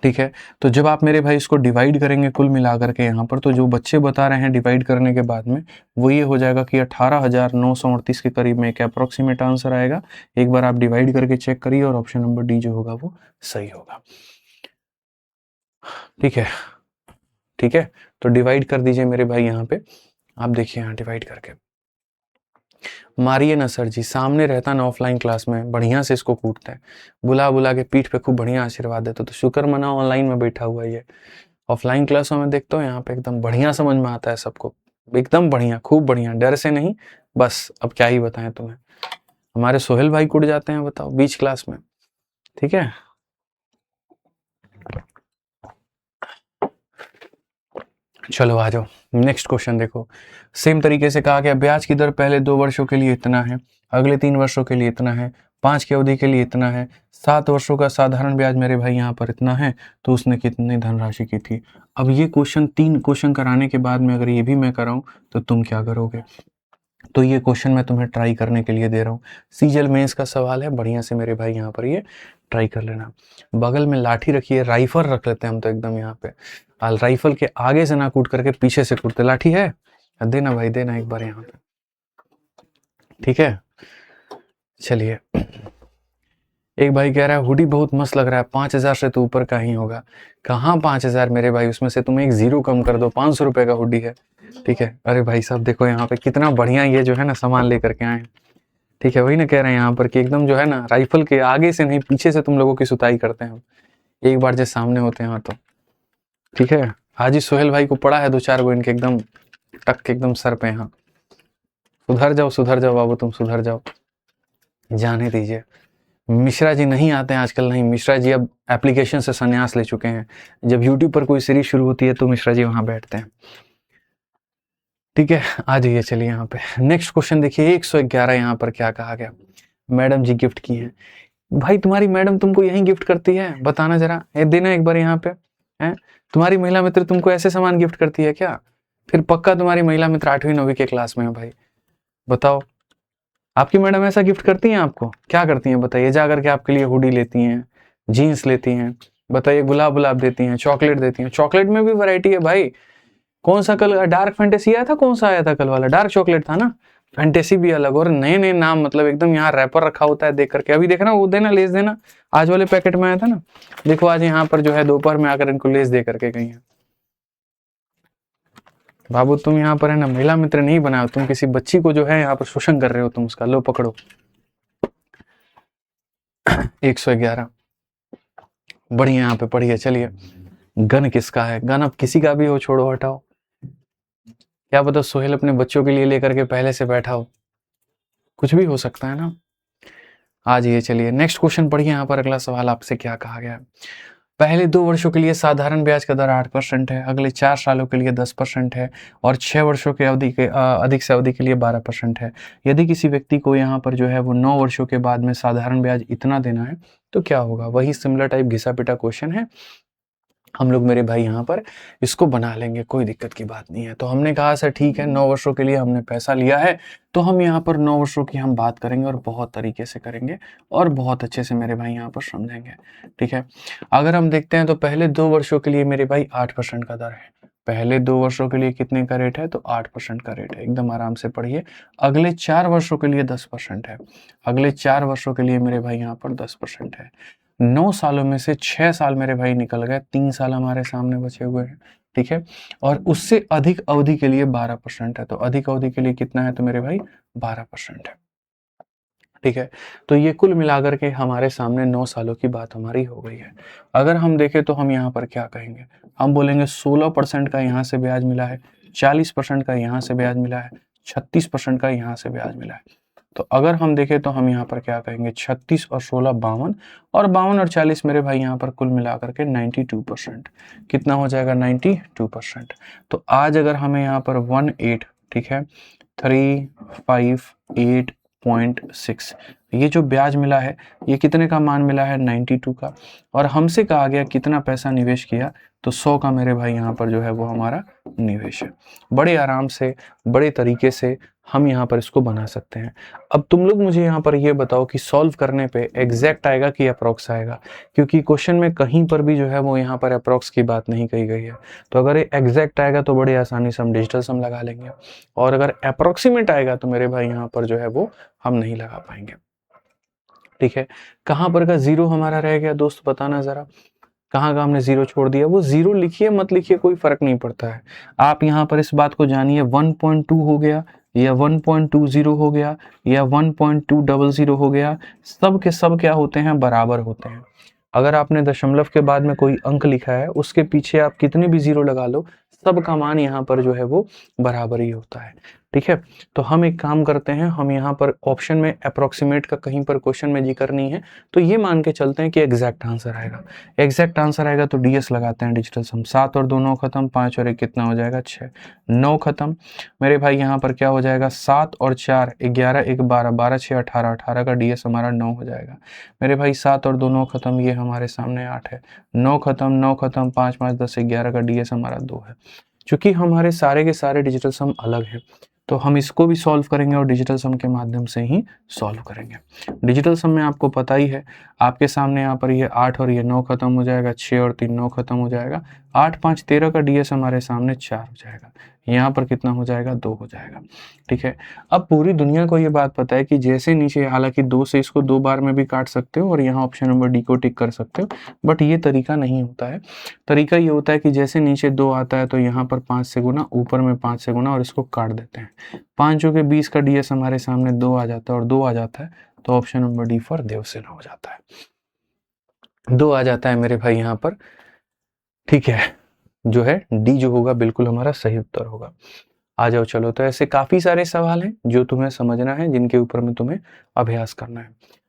ठीक है, तो जब आप मेरे भाई इसको डिवाइड करेंगे कुल मिलाकर के यहाँ पर, तो जो बच्चे बता रहे हैं डिवाइड करने के बाद में वो ये हो जाएगा कि 18,938 के करीब में एक अप्रोक्सीमेट आंसर आएगा। एक बार आप डिवाइड करके चेक करिए और ऑप्शन नंबर डी जो होगा वो सही होगा। ठीक है, ठीक है, तो डिवाइड कर दीजिए मेरे भाई यहाँ पे, आप देखिए यहाँ डिवाइड करके मारिए ना सर जी, सामने रहता ना ऑफलाइन क्लास में बढ़िया से इसको कूटता है, बुला बुला के पीठ पे खूब बढ़िया आशीर्वाद देता, तो शुक्र मनाओ ऑनलाइन में बैठा हुआ है ये। ऑफलाइन क्लासों में देखता हूँ यहाँ पे एकदम बढ़िया समझ में आता है सबको, एकदम बढ़िया, खूब बढ़िया, डर से नहीं, बस अब क्या ही बताएं तुम्हें। हमारे सोहेल भाई कूट जाते हैं बताओ बीच क्लास में। ठीक है, चलो आ जाओ, नेक्स्ट क्वेश्चन देखो। सेम तरीके से कहा गया ब्याज की दर पहले 2 वर्षों के लिए इतना है, अगले 3 वर्षों के लिए इतना है, 5 की अवधि के लिए इतना है, 7 वर्षों का साधारण ब्याज मेरे भाई यहाँ पर इतना है, तो उसने कितनी धनराशि की थी। अब ये क्वेश्चन 3 क्वेश्चन कराने के बाद में अगर ये भी मैं कराऊं तो तुम क्या करोगे, तो ये क्वेश्चन मैं तुम्हें ट्राई करने के लिए दे रहा हूँ। सीजल मेंस का सवाल है, बढ़िया से मेरे भाई यहाँ पर ये ट्राई कर लेना। बगल में लाठी रखिए, राइफल रख लेते हैं हम तो एकदम यहाँ पे, राइफल के आगे से ना कूट करके पीछे से कूटते। लाठी है, देना भाई देना एक बार यहाँ पे। ठीक है, चलिए, एक भाई कह रहा है हुडी बहुत मस्त लग रहा है, 5,000 से तो ऊपर का ही होगा। कहाँ 5,000 मेरे भाई, उसमें से तुम एक जीरो कम कर दो, 500 रुपए का हुडी है। ठीक है, अरे भाई साहब देखो यहाँ पे कितना बढ़िया ये जो है ना सामान लेकर के आए हैं। ठीक है, वही ना कह रहे हैं यहाँ पर कि एकदम जो है ना राइफल के आगे से नहीं पीछे से तुम लोगों की सुताई करते हैं हम, एक बार जब सामने होते हैं तो। ठीक है, आज ही सोहेल भाई को पड़ा है 2-4 गो इनके एकदम टक के एकदम सर पे यहाँ। सुधर जाओ बाबू, तुम सुधर जाओ, जाने दीजिए। मिश्रा जी नहीं आते हैं आजकल, नहीं, मिश्रा जी अब एप्लीकेशन से संन्यास ले चुके हैं, जब यूट्यूब पर कोई सीरीज शुरू होती है तो मिश्रा जी वहां बैठते हैं। ठीक है, आ जाइए, चलिए यहाँ पे नेक्स्ट क्वेश्चन देखिए। 111 यहाँ पर क्या कहा गया, मैडम जी गिफ्ट की है। भाई तुम्हारी मैडम तुमको यही गिफ्ट करती है, बताना जरा, देना एक बार यहाँ पे है। तुम्हारी महिला मित्र तुमको ऐसे सामान गिफ्ट करती है क्या, फिर पक्का तुम्हारी महिला मित्र 8वीं 9वीं के क्लास में है भाई। बताओ, आपकी मैडम ऐसा गिफ्ट करती हैं आपको, क्या करती हैं बताइए, जा करके आपके लिए हुडी लेती हैं, जीन्स लेती हैं, बताइए, गुलाब गुलाब देती हैं, चॉकलेट देती हैं। चॉकलेट में भी वैरायटी है भाई, कौन सा कल डार्क फैंटेसी आया था, कौन सा आया था कल वाला, डार्क चॉकलेट था ना, फैंटेसी भी अलग, और नए नए नाम, मतलब एकदम यहाँ रैपर रखा होता है देख करके। अभी देखना, वो देना लेस देना, आज वाले पैकेट में आया था ना, देखो आज यहाँ पर जो है दोपहर में आकर इनको लेस दे करके गई है। बाबू तुम यहाँ पर है ना महिला मित्र नहीं बनाओ, तुम किसी बच्ची को जो है यहाँ पर शोषण कर रहे हो तुम उसका, लो पकड़ो। 111, बढ़िया, यहाँ पे पढ़िए, चलिए गन किसका है? गन अब किसी का भी हो, छोड़ो हटाओ, क्या पता सोहेल अपने बच्चों के लिए लेकर के पहले से बैठा हो, कुछ भी हो सकता है ना। आज ये चलिए नेक्स्ट क्वेश्चन पढ़िए। यहाँ पर अगला सवाल आपसे क्या कहा गया है। पहले 2 वर्षों के लिए साधारण ब्याज का दर 8% है, अगले 4 सालों के लिए 10% है और 6 वर्षों के अवधि के अधिक से अवधि के लिए 12% है। यदि किसी व्यक्ति को यहाँ पर जो है वो 9 वर्षों के बाद में साधारण ब्याज इतना देना है तो क्या होगा? वही सिमिलर टाइप घिसा पिटा क्वेश्चन है, हम लोग मेरे भाई यहाँ पर इसको बना लेंगे, कोई दिक्कत की बात नहीं है। तो हमने कहा सर ठीक है, 9 वर्षों के लिए हमने पैसा लिया है, तो हम यहाँ पर 9 वर्षों की हम बात करेंगे और बहुत तरीके से करेंगे और बहुत अच्छे से मेरे भाई यहाँ पर समझेंगे, ठीक है। अगर हम देखते हैं तो पहले 2 वर्षों के लिए मेरे भाई 8% का दर है। पहले 2 वर्षों के लिए कितने का रेट है? तो 8% का रेट है, एकदम आराम से पढ़िए। अगले 4 वर्षों के लिए 10% है, अगले 4 वर्षों के लिए मेरे भाई यहाँ पर 10% है। 9 सालों में से 6 साल मेरे भाई निकल गए, 3 साल हमारे सामने बचे हुए हैं, ठीक है। और उससे अधिक अवधि के लिए 12% है, तो अधिक अवधि के लिए कितना है? तो मेरे भाई 12% है, ठीक है। तो ये कुल मिलाकर के हमारे सामने 9 सालों की बात हमारी हो गई है। अगर हम देखें तो हम यहाँ पर क्या कहेंगे? हम बोलेंगे 16% का यहाँ से ब्याज मिला है, 40% का यहाँ से ब्याज मिला है, 36% का यहाँ से ब्याज मिला है। तो अगर हम देखें तो हम यहाँ पर क्या कहेंगे? 36 और 16 52 और 52 और 40 मेरे भाई यहाँ पर कुल मिलाकर के 92%। कितना हो जाएगा? 92%। तो आज अगर हमें यहाँ पर 18, ठीक है, 358.6 ये जो ब्याज मिला है ये कितने का मान मिला है? 92 का। और हमसे कहा गया कितना पैसा निवेश किया, तो 100 का मेरे भाई यहाँ पर जो है वो हमारा निवेश है। बड़े आराम से, बड़े तरीके से हम यहाँ पर इसको बना सकते हैं। अब तुम लोग मुझे यहाँ पर ये बताओ कि सॉल्व करने पे एग्जैक्ट आएगा कि अप्रॉक्स आएगा, क्योंकि क्वेश्चन में कहीं पर भी जो है वो यहाँ पर अप्रॉक्स की बात नहीं कही गई है। तो अगर ये एग्जैक्ट आएगा तो बड़ी आसानी से हम डिजिटल सम लगा लेंगे, और अगर अप्रॉक्सीमेट आएगा तो मेरे भाई यहाँ पर जो है वो हम नहीं लगा पाएंगे, ठीक है। कहाँ पर का जीरो हमारा रह गया दोस्त, बताना जरा, कहाँ का हमने जीरो छोड़ दिया? वो जीरो लिखिए मत लिखिए कोई फर्क नहीं पड़ता है। आप यहाँ पर इस बात को जानिए, 1.2 हो गया या 1.20 हो गया या 1.200 हो गया, सब के सब क्या होते हैं? बराबर होते हैं। अगर आपने दशमलव के बाद में कोई अंक लिखा है, उसके पीछे आप कितने भी जीरो लगा लो, सबका मान यहाँ पर जो है वो बराबर ही होता है, ठीक है। तो हम एक काम करते हैं, हम यहाँ पर ऑप्शन में अप्रोक्सीमेट का कहीं पर क्वेश्चन में जिक्र नहीं है, तो ये मान के चलते हैं कि एग्जैक्ट आंसर आएगा। एग्जैक्ट आंसर आएगा तो डीएस लगाते हैं, डिजिटल सम। 7 और 2 9 खत्म, 5 और 1 कितना हो जाएगा? 6, 9 खत्म। मेरे भाई यहाँ पर क्या हो जाएगा? 7 और 4 11, 1 12, 12 6 18, 18 का डीएस हमारा 9 हो जाएगा। मेरे भाई 7 और 2 9 खत्म, ये हमारे सामने 8 है, 9 खत्म, 9 खत्म, 5 5 10 11 का डीएस हमारा 2 है। चूंकि हमारे सारे के सारे डिजिटल सम अलग है, तो हम इसको भी सॉल्व करेंगे और डिजिटल सम के माध्यम से ही सॉल्व करेंगे। डिजिटल सम में आपको पता ही है, आपके सामने यहाँ पर ये 8 और ये 9 खत्म हो जाएगा, 6 और 3 9 खत्म हो जाएगा, 8 5 13 का डीएस हमारे सामने 4 हो जाएगा, यहाँ पर कितना हो जाएगा? 2 हो जाएगा, ठीक है। अब पूरी दुनिया को ये बात पता है कि जैसे नीचे, हालांकि 2 से इसको 2 बार में भी काट सकते हो और यहाँ ऑप्शन नंबर डी को टिक कर सकते हो, बट ये तरीका नहीं होता है। तरीका ये होता है कि जैसे नीचे 2 आता है तो यहाँ पर 5 से गुना, ऊपर में 5 से गुना और इसको काट देते हैं। 5 के 20 का डीएस हमारे सामने 2 आ जाता है और 2 आ जाता है तो option number D for Devsena हो जाता है। 2 आ जाता है मेरे भाई यहाँ पर, ठीक है, जो है डी जो होगा बिल्कुल हमारा सही उत्तर होगा। आ जाओ चलो, तो ऐसे काफी सारे सवाल हैं जो तुम्हें समझना है, जिनके ऊपर में तुम्हें अभ्यास करना है।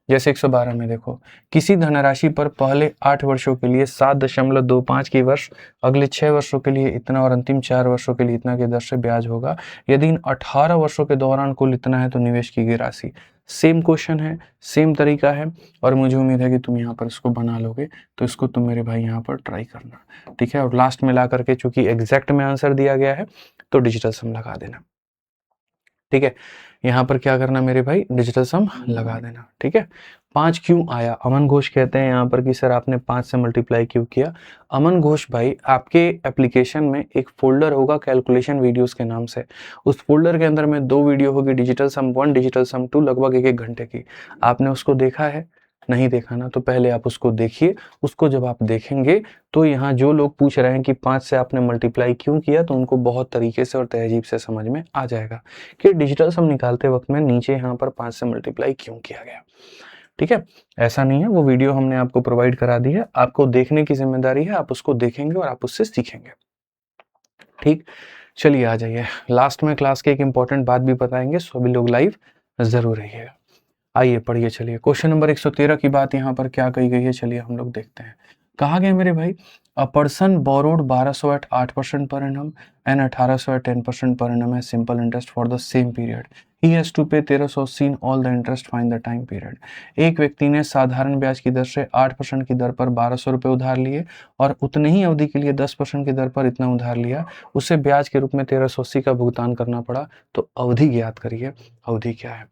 जैसे 112 में देखो, किसी धनराशि पर पहले 8 वर्षों के लिए 7.25 की वर्ष, अगले 6 वर्षों के लिए इतना और अंतिम 4 वर्षों के लिए इतना की दर से ब्याज होगा। यदि इन 18 वर्षों के दौरान कुल इतना है तो निवेश की गई राशि। सेम क्वेश्चन है, सेम तरीका है, और मुझे उम्मीद है कि तुम यहाँ पर इसको बना लोगे। तो इसको तुम मेरे भाई यहाँ पर ट्राई करना, ठीक है। और लास्ट में ला करके चूंकि एग्जैक्ट में आंसर दिया गया है तो डिजिटल सम लगा देना, ठीक है। यहाँ पर क्या करना मेरे भाई? डिजिटल सम लगा देना, ठीक है। 5 क्यों आया? अमन घोष कहते हैं यहाँ पर कि सर आपने 5 से मल्टीप्लाई क्यों किया? अमन घोष भाई, आपके एप्लीकेशन में एक फोल्डर होगा कैलकुलेशन वीडियोस के नाम से, उस फोल्डर के अंदर में 2 वीडियो होगी, डिजिटल सम 1, डिजिटल सम 2, लगभग 1 घंटे की। आपने उसको देखा है? नहीं देखा ना, तो पहले आप उसको देखिए। उसको जब आप देखेंगे तो यहाँ जो लोग पूछ रहे हैं कि 5 से आपने मल्टीप्लाई क्यों किया, तो उनको बहुत तरीके से और तहजीब से समझ में आ जाएगा कि डिजिटल सम निकालते वक्त में नीचे यहाँ पर 5 से मल्टीप्लाई क्यों किया गया, ठीक है, ऐसा नहीं है, वो वीडियो हमने आपको प्रोवाइड करा दी है, आपको देखने की जिम्मेदारी है, आप उसको देखेंगे और आप उससे सीखेंगे। ठीक, चलिए आ जाइए, लास्ट में क्लास के एक इंपॉर्टेंट बात भी बताएंगे, सभी लोग लाइव जरूर रहिएगा। आइए पढ़िए, चलिए क्वेश्चन नंबर 113 की बात यहाँ पर क्या कही गई है, चलिए हम लोग देखते हैं। कहा गया मेरे भाई, a person borrowed 1200 eight 8% per annum and 1800 eight 10% per annum है simple interest for the same period, he has to pay 1380 in all the interest find the time period. एक व्यक्ति ने साधारण ब्याज की दर से 8% की दर पर 1200 रुपये उधार लिए और उतनी ही अवधि के लिए 10% की दर पर इतना उधार लिया, उसे ब्याज के रूप में 1380 का भुगतान करना पड़ा, तो अवधि ज्ञात करिए, अवधि क्या है।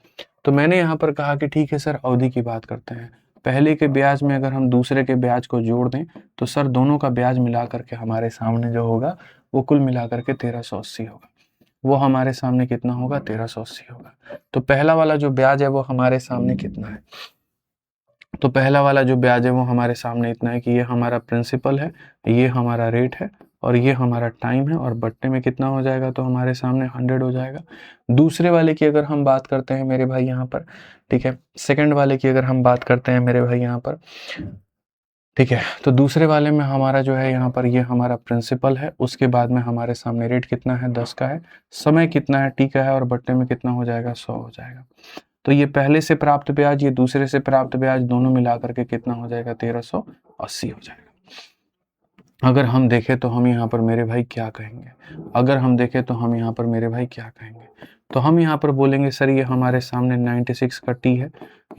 तो मैंने यहाँ पर कहा कि ठीक है सर, अवधि की बात करते हैं। पहले के ब्याज में अगर हम दूसरे के ब्याज को जोड़ दें तो सर दोनों का ब्याज मिला करके हमारे सामने जो होगा वो कुल मिला करके 1380 होगा। वो हमारे सामने कितना होगा, 1380 होगा। तो पहला वाला जो ब्याज है वो हमारे सामने कितना है, तो पहला वाला जो ब्याज है वो हमारे सामने इतना है कि ये हमारा प्रिंसिपल है, ये हमारा रेट है और ये हमारा टाइम है, और बट्टे में कितना हो जाएगा, तो हमारे सामने 100 हो जाएगा। दूसरे वाले की अगर हम बात करते हैं मेरे भाई यहाँ पर, ठीक है, सेकंड वाले की अगर हम बात करते हैं मेरे भाई यहाँ पर, ठीक है, तो दूसरे वाले में हमारा जो है यहाँ पर ये हमारा प्रिंसिपल है, उसके बाद में हमारे सामने रेट कितना है, 10 का है, समय कितना है, टी का है, और बट्टे में कितना हो जाएगा, 100 हो जाएगा। तो ये पहले से प्राप्त ब्याज, ये दूसरे से प्राप्त ब्याज, दोनों मिला करके कितना हो जाएगा, 1380 हो जाएगा। अगर हम देखें तो हम यहाँ पर मेरे भाई क्या कहेंगे, अगर हम देखें तो हम यहाँ पर मेरे भाई क्या कहेंगे, तो हम यहाँ पर बोलेंगे सर ये हमारे सामने 96 का टी है,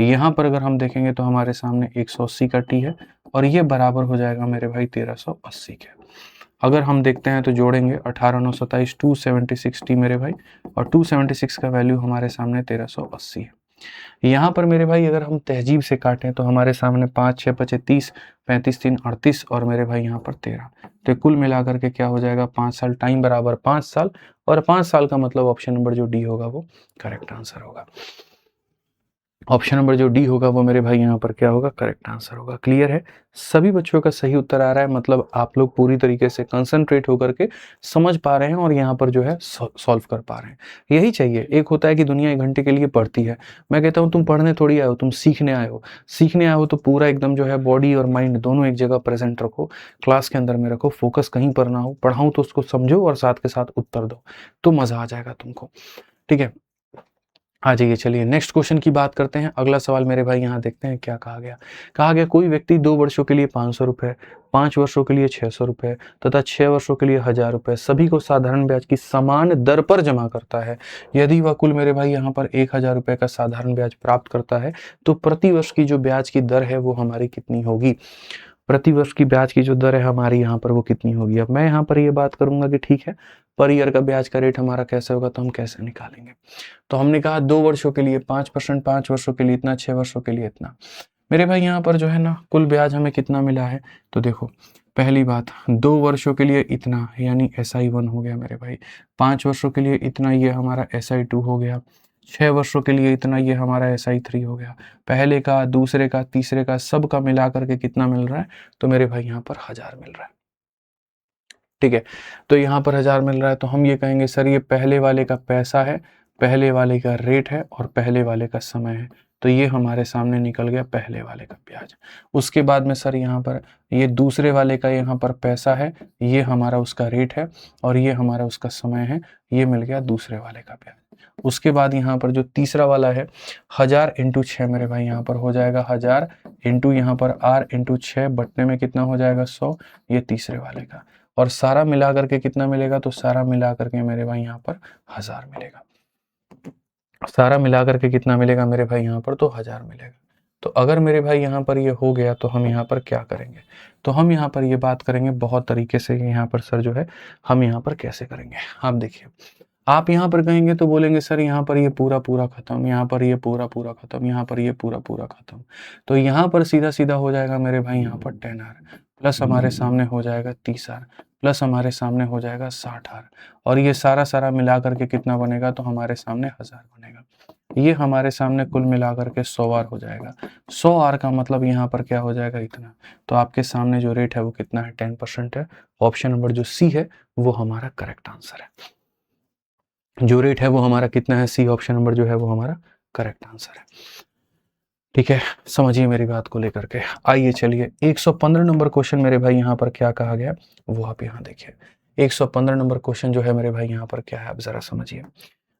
यहाँ पर अगर हम देखेंगे तो हमारे सामने 180 का टी है, और ये बराबर हो जाएगा मेरे भाई 1380 के। अगर हम देखते हैं तो जोड़ेंगे 18 9 27 276 टी मेरे भाई, और 276 का वैल्यू हमारे सामने 1380 है। यहाँ पर मेरे भाई अगर हम तहजीब से काटें तो हमारे सामने 5 6 25 30 35 3 38 और मेरे भाई यहाँ पर 13, तो कुल मिलाकर के क्या हो जाएगा, 5 साल, टाइम बराबर 5 साल, और 5 साल का मतलब ऑप्शन नंबर जो डी होगा वो करेक्ट आंसर होगा। ऑप्शन नंबर जो डी होगा वो मेरे भाई यहाँ पर क्या होगा, करेक्ट आंसर होगा। क्लियर है, सभी बच्चों का सही उत्तर आ रहा है, मतलब आप लोग पूरी तरीके से कंसंट्रेट होकर के समझ पा रहे हैं और यहाँ पर जो है सॉल्व कर पा रहे हैं। यही चाहिए, एक होता है कि दुनिया 1 घंटे के लिए पढ़ती है, मैं कहता हूँ तुम पढ़ने थोड़ी आए हो, तुम सीखने आए हो। सीखने आए हो तो पूरा एकदम जो है बॉडी और माइंड दोनों एक जगह प्रेजेंट रखो, क्लास के अंदर में रखो, फोकस कहीं पर ना हो, पढ़ाऊँ तो उसको समझो और साथ के साथ उत्तर दो, तो मजा आ जाएगा तुमको। ठीक है, आ जाइए, चलिए नेक्स्ट क्वेश्चन की बात करते हैं। अगला सवाल मेरे भाई यहाँ देखते हैं क्या कहा गया। कहा गया कोई व्यक्ति 2 वर्षों के लिए 500 रुपये, 5 वर्षों के लिए 600 रुपये तथा 6 वर्षों के लिए 1000 रुपये सभी को साधारण ब्याज की समान दर पर जमा करता है। यदि वह कुल मेरे भाई यहाँ पर 1000 रुपये का साधारण ब्याज प्राप्त करता है तो प्रति वर्ष की जो ब्याज की दर है वो हमारी कितनी होगी। प्रति वर्ष की ब्याज की जो दर है हमारी यहाँ पर वो कितनी होगी। अब मैं यहाँ पर ये बात करूंगा कि ठीक है, पर ईयर का ब्याज का रेट हमारा कैसे होगा, तो हम कैसे निकालेंगे। तो हमने कहा 2 वर्षों के लिए 5%, 5 वर्षों के लिए इतना, 6 वर्षों के लिए इतना। मेरे भाई यहाँ पर जो है ना कुल ब्याज हमें कितना मिला है, तो देखो पहली बात 2 वर्षों के लिए इतना यानी SI1 हो गया मेरे भाई, 5 वर्षों के लिए इतना ये हमारा SI2 हो गया, 6 वर्षों के लिए इतना ये हमारा SI3 हो गया। पहले का, दूसरे का, तीसरे का, सब का मिला करके कितना मिल रहा है, तो मेरे भाई यहाँ पर 1000 मिल रहा है। ठीक है, तो यहाँ पर 1000 मिल रहा है, तो हम ये कहेंगे सर ये पहले वाले का पैसा है, पहले वाले का रेट है और पहले वाले का समय है, तो ये हमारे सामने निकल गया पहले वाले का ब्याज। उसके बाद में सर यहाँ पर ये दूसरे वाले का यहाँ पर पैसा है, ये हमारा उसका रेट है और ये हमारा उसका समय है, ये मिल गया दूसरे वाले का ब्याज। उसके बाद यहाँ पर जो तीसरा वाला है 1000 इंटू 6 मेरे भाई यहाँ पर हो जाएगा 1000 इंटू यहाँ पर R इंटू 6 बटने में कितना हो जाएगा 100, ये तीसरे वाले का, और सारा मिला करके कितना मिलेगा, तो सारा मिला करके मेरे भाई यहाँ पर 1000 मिलेगा। सारा मिला करके कितना मिलेगा मेरे भाई यहाँ पर, तो 1000 मिलेगा। तो अगर मेरे भाई यहाँ पर ये हो गया तो हम यहाँ पर क्या करेंगे, तो हम यहाँ पर ये बात करेंगे बहुत तरीके से, यहाँ पर सर जो है हम यहाँ पर कैसे करेंगे। आप देखिए, आप यहाँ पर कहेंगे तो बोलेंगे सर यहाँ पर ये पूरा पूरा खत्म, यहाँ पर ये पूरा पूरा खत्म, यहाँ पर ये पूरा पूरा खत्म, तो यहाँ पर सीधा सीधा हो जाएगा मेरे भाई यहाँ पर 10R प्लस हमारे सामने हो जाएगा 30R प्लस हमारे सामने हो जाएगा 60R, और ये सारा सारा मिला करके कितना बनेगा, तो हमारे सामने 1000 बनेगा। ये हमारे सामने कुल मिला करके 100R हो जाएगा। 100R का मतलब यहाँ पर क्या हो जाएगा, इतना। तो आपके सामने जो रेट है वो कितना है, 10% है। ऑप्शन नंबर जो सी है वो हमारा करेक्ट आंसर है। जो रेट है वो हमारा कितना है, सी ऑप्शन नंबर जो है वो हमारा करेक्ट आंसर है। ठीक है, समझिए मेरी बात को लेकर के। आइए चलिए 115 नंबर क्वेश्चन मेरे भाई यहाँ पर क्या कहा गया वो आप यहाँ देखिए। 115 नंबर क्वेश्चन जो है मेरे भाई यहाँ पर क्या है, आप जरा समझिए।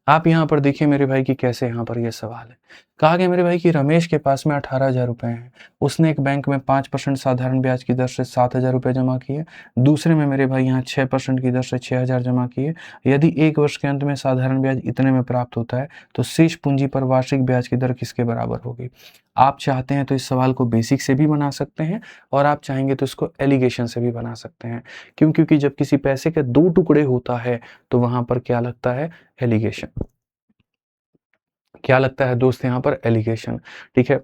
आप यहाँ पर देखिए मेरे भाई कि कैसे यहाँ पर ये सवाल है। कहा गया मेरे भाई कि रमेश के पास में 18,000 रुपए हैं। उसने एक बैंक में 5% साधारण ब्याज की दर से 7,000 रुपये जमा किए। दूसरे में मेरे भाई यहाँ 6% की दर से 6,000 जमा किए। यदि एक वर्ष के अंत में साधारण ब्याज इतने में प्राप्त होता है तो शेष पूंजी पर वार्षिक ब्याज की दर किसके बराबर होगी। आप चाहते हैं तो इस सवाल को बेसिक से भी बना सकते हैं और आप चाहेंगे तो इसको एलिगेशन से भी बना सकते हैं। क्यों? क्योंकि जब किसी पैसे के दो टुकड़े होता है तो वहां पर क्या लगता है, एलिगेशन। क्या लगता है दोस्त यहाँ पर, एलिगेशन। ठीक है,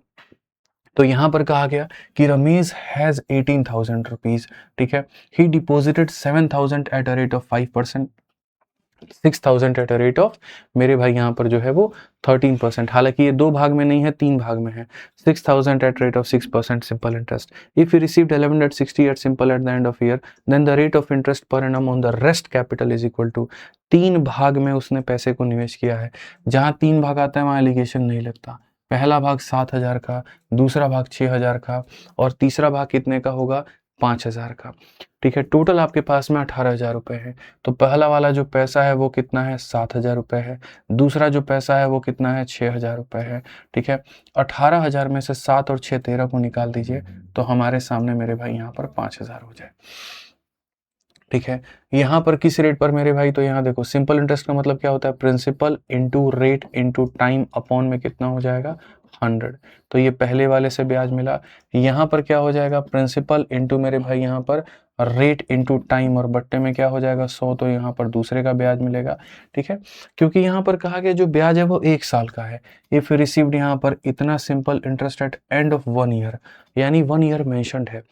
तो यहाँ पर कहा गया कि रमेश हैज 18,000 रुपीज। ठीक है, ही deposited 7,000 at a rate of 5%, 6,000 at a rate of मेरे भाई यहाँ पर जो है वो 13%। हालांकि ये दो भाग में नहीं है, तीन भाग में है। 6,000 at rate of 6% simple interest. If you received 11 at 60 at simple at the end of year then the rate of interest per annum on the rest capital is equal to. तीन भाग में उसने पैसे को निवेश किया है। जहां तीन भाग आता है वहां एलिगेशन नहीं लगता। पहला भाग 7,000 का, दूसरा भाग 6,000 का और तीसरा भाग कितने का होगा, 5,000 का। ठीक है, टोटल आपके पास में 18,000 रुपए है। तो पहला वाला जो पैसा है वो कितना है, 7,000 रुपए है। दूसरा जो पैसा है वो कितना है, 6,000 रुपए है। ठीक है, 18,000 में से 7 और 6 13 को निकाल दीजिए तो हमारे सामने मेरे भाई यहाँ पर 5,000 हो जाए। ठीक है, यहाँ पर किस रेट पर मेरे भाई, तो यहाँ देखो सिंपल इंटरेस्ट का मतलब क्या होता है, principal into rate into time upon में कितना हो जाएगा, 100। तो ये पहले वाले से ब्याज मिला। यहाँ पर क्या हो जाएगा, प्रिंसिपल इंटू मेरे भाई यहाँ पर रेट इंटू टाइम और बट्टे में क्या हो जाएगा, 100। तो यहाँ पर दूसरे का ब्याज मिलेगा। ठीक है, क्योंकि यहाँ पर कहा गया जो ब्याज है वो 1 साल का है। इफ रिसीव्ड यहाँ पर इतना simple interest eight and of 1 year, यानी 1 ईयर मेंशन्ड है।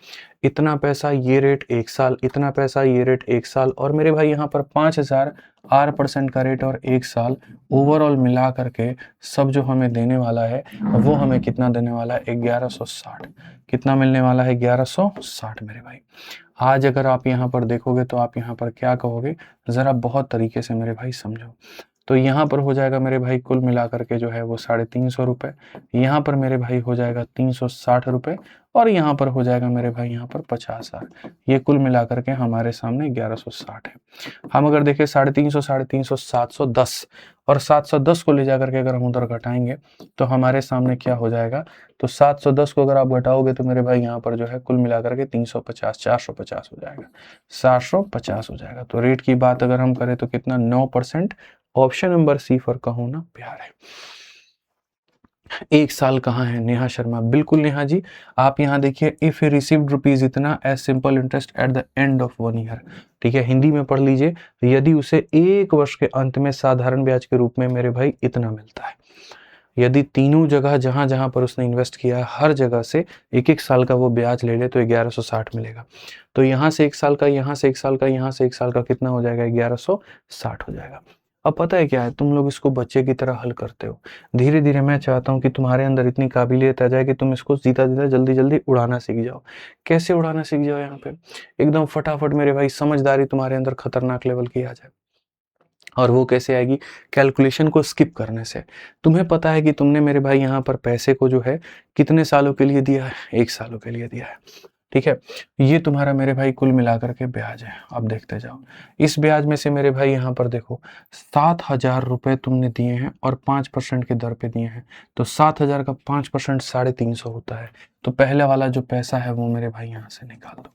इतना पैसा ये रेट 1 साल, इतना पैसा ये रेट 1 साल और मेरे भाई यहाँ पर 5,000 8% का रेट और 1 साल ओवरऑल मिला करके सब जो हमें देने वाला है वो हमें कितना देने वाला है, 1160। कितना मिलने वाला है, 1160 मेरे भाई। आज अगर आप यहाँ पर देखोगे तो आप यहाँ पर क्या कहोगे, जरा बहुत तरीके से मेरे भाई समझो। तो यहाँ पर हो जाएगा मेरे भाई कुल मिला करके जो है वो 350 रुपये। यहाँ पर मेरे भाई हो जाएगा 360 रुपये और यहाँ पर हो जाएगा मेरे भाई यहाँ पर 50,000। ये कुल मिला करके हमारे सामने 1160 है। हम अगर देखें 350, 350, 710 और 710 को ले जा करके अगर हम उधर घटाएंगे तो हमारे सामने क्या हो जाएगा, तो 710 को अगर आप घटाओगे तो मेरे भाई यहाँ पर जो है कुल मिला करके 350, 450 हो जाएगा, 750 हो जाएगा। तो रेट की बात अगर हम करें तो कितना, 9%। ऑप्शन नंबर सी फॉर कहो ना प्यार है। 1 साल कहाँ है, नेहा शर्मा, बिल्कुल नेहा जी। आप यहाँ देखिए, इफ रिसीव्ड रुपीज इतना as simple interest at the end of 1 year. ठीक है, हिंदी में पढ़ लीजिए, यदि उसे 1 वर्ष के अंत में साधारण ब्याज के रूप में मेरे भाई इतना मिलता है। यदि तीनों जगह जहां जहां पर उसने इन्वेस्ट किया है हर जगह से 1-1 साल का वो ब्याज ले ले तो 1160 मिलेगा। तो यहाँ से 1 साल का, यहाँ से 1 साल का, यहाँ से 1 साल का कितना हो जाएगा, 1160 हो जाएगा। अब पता है क्या है, तुम लोग इसको बच्चे की तरह हल करते हो। धीरे धीरे मैं चाहता हूँ कि तुम्हारे अंदर इतनी काबिलियत आ जाए कि तुम इसको सीधा सीधा जल्दी जल्दी उड़ाना सीख जाओ। कैसे उड़ाना सीख जाओ, यहाँ पे एकदम फटाफट मेरे भाई समझदारी तुम्हारे अंदर खतरनाक लेवल की आ जाए। और वो कैसे आएगी, कैलकुलेशन को स्किप करने से। तुम्हें पता है कि तुमने मेरे भाई यहाँ पर पैसे को जो है कितने सालों के लिए दिया है, 1 सालों के लिए दिया है। ठीक है, ये तुम्हारा मेरे भाई कुल मिलाकर के ब्याज है। अब देखते जाओ, इस ब्याज में से मेरे भाई यहाँ पर देखो 7,000 रुपये तुमने दिए हैं और 5% के दर पे दिए हैं। तो 7,000 का 5% 350 होता है। तो पहले वाला जो पैसा है वो मेरे भाई यहाँ से निकाल दो।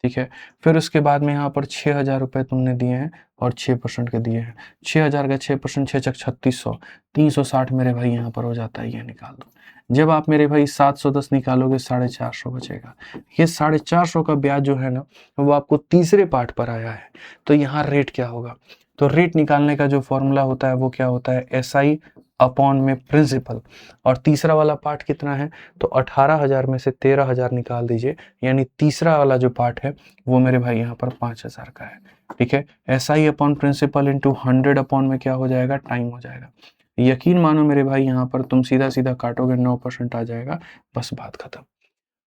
ठीक है, फिर उसके बाद में यहाँ पर 6,000 रुपये तुमने दिए हैं और 6% के दिए हैं। 6,000 का 6%, 6 छक 3600, 360 मेरे भाई यहाँ पर हो जाता है, ये निकाल दो। जब आप मेरे भाई 710 निकालोगे 450 बचेगा। ये 450 का ब्याज जो है ना वो आपको तीसरे पार्ट पर आया है। तो यहाँ रेट क्या होगा, तो रेट निकालने का जो फॉर्मूला होता है वो क्या होता है, SI अपॉन में प्रिंसिपल। और तीसरा वाला पार्ट कितना है, तो 18,000 में से 13,000 निकाल दीजिए, यानी तीसरा वाला जो पार्ट है वो मेरे भाई यहाँ पर 5,000 का है। ठीक है, SI upon principal into 100 upon में क्या हो जाएगा, टाइम हो जाएगा। यकीन मानो मेरे भाई यहाँ पर तुम सीधा सीधा काटोगे 9% आ जाएगा, बस बात खत्म।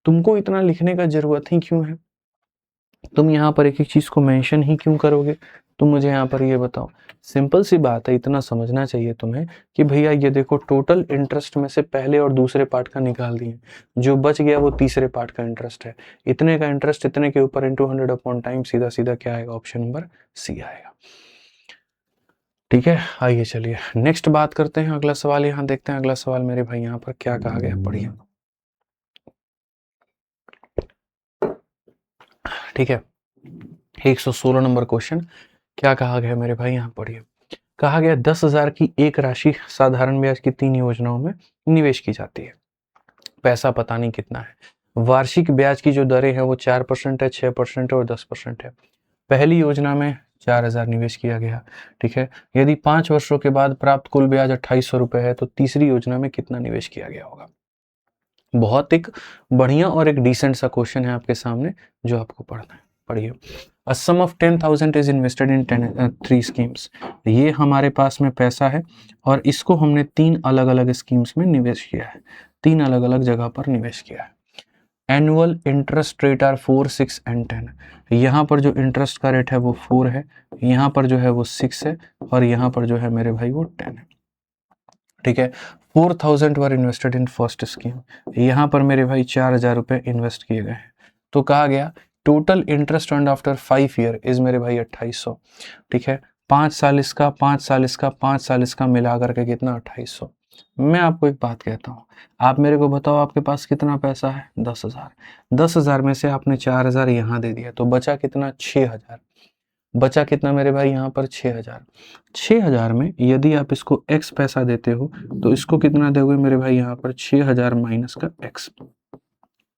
तुमको इतना लिखने का जरूरत ही क्यों है, तुम यहाँ पर एक एक चीज को मेंशन ही क्यों करोगे, तुम मुझे यहाँ पर ये बताओ, सिंपल सी बात है, इतना समझना चाहिए तुम्हें कि भैया ये देखो टोटल इंटरेस्ट में से पहले और दूसरे पार्ट का निकाल दिए, जो बच गया वो तीसरे पार्ट का इंटरेस्ट है। इतने का इंटरेस्ट इतने के ऊपर इंटू 100 अपॉन टाइम, सीधा सीधा क्या आएगा, ऑप्शन नंबर सी आएगा। ठीक है, आइए चलिए नेक्स्ट बात करते हैं, अगला सवाल यहाँ देखते हैं। अगला सवाल मेरे भाई यहाँ पर क्या कहा गया, पढ़िए। ठीक है, 116 नंबर क्वेश्चन क्या कहा गया मेरे भाई, यहाँ पढ़िए। कहा गया 10,000 की एक राशि साधारण ब्याज की 3 योजनाओं में निवेश की जाती है। पैसा पता नहीं कितना है। वार्षिक ब्याज की जो दरें हैं वो 4% है, 6% है और 10% है। पहली योजना में 4,000 निवेश किया गया। ठीक है, यदि 5 वर्षों के बाद प्राप्त कुल ब्याज 2,800 रुपए है तो तीसरी योजना में कितना निवेश किया गया होगा। बहुत एक बढ़िया और एक डिसेंट सा क्वेश्चन है आपके सामने जो आपको पढ़ना है, पढ़िए। A sum of 10,000 is invested in 3 schemes. ये हमारे पास में पैसा है और इसको हमने 3 अलग अलग स्कीम्स में निवेश किया है, 3 अलग अलग जगह पर निवेश किया है। Annual interest rate are 4, 6 and 10। यहाँ पर जो इंटरेस्ट का रेट है वो 4 है, यहाँ पर जो है वो 6 है और यहाँ पर जो है मेरे भाई वो 10 है। ठीक है, 4,000 वर इन्वेस्टेड इन फर्स्ट स्कीम। यहाँ पर मेरे भाई 4,000 रुपए इन्वेस्ट किए गए हैं। तो कहा गया total interest earned after 5 year is मेरे भाई 2,800। ठीक है, 5 साल इसका, 5 साल इसका, 5 साल इसका मिला करके कितना, 2,800। मैं आपको एक बात कहता हूँ, आप मेरे को बताओ आपके पास कितना पैसा है, 10,000। 10,000 में से आपने 4,000 यहाँ दे दिया तो बचा कितना, 6,000। बचा कितना मेरे भाई यहाँ पर, 6,000। 6,000 में यदि आप इसको x पैसा देते हो तो इसको कितना दोगे मेरे भाई यहाँ पर, 6,000 माइनस का x।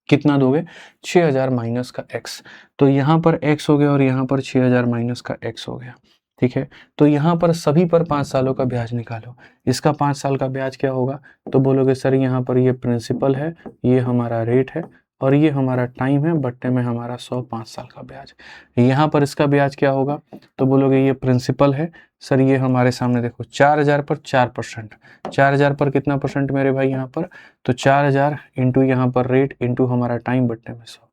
कितना दोगे, 6,000 माइनस का x। तो यहाँ पर x हो गया और यहाँ पर 6,000 माइनस का x हो गया। ठीक है, तो यहाँ पर सभी पर 5 सालों का ब्याज निकालो। इसका 5 साल का ब्याज क्या होगा, तो बोलोगे सर यहाँ पर ये प्रिंसिपल है, ये हमारा रेट है और ये हमारा टाइम है, बट्टे में हमारा 100 5 साल का ब्याज। यहाँ पर इसका ब्याज क्या होगा, तो बोलोगे ये प्रिंसिपल है सर, ये हमारे सामने देखो 4,000 पर 4%। 4,000 पर कितना परसेंट मेरे भाई यहाँ पर, तो 4,000 इंटू यहाँ पर रेट इंटू हमारा टाइम बट्टे में 100।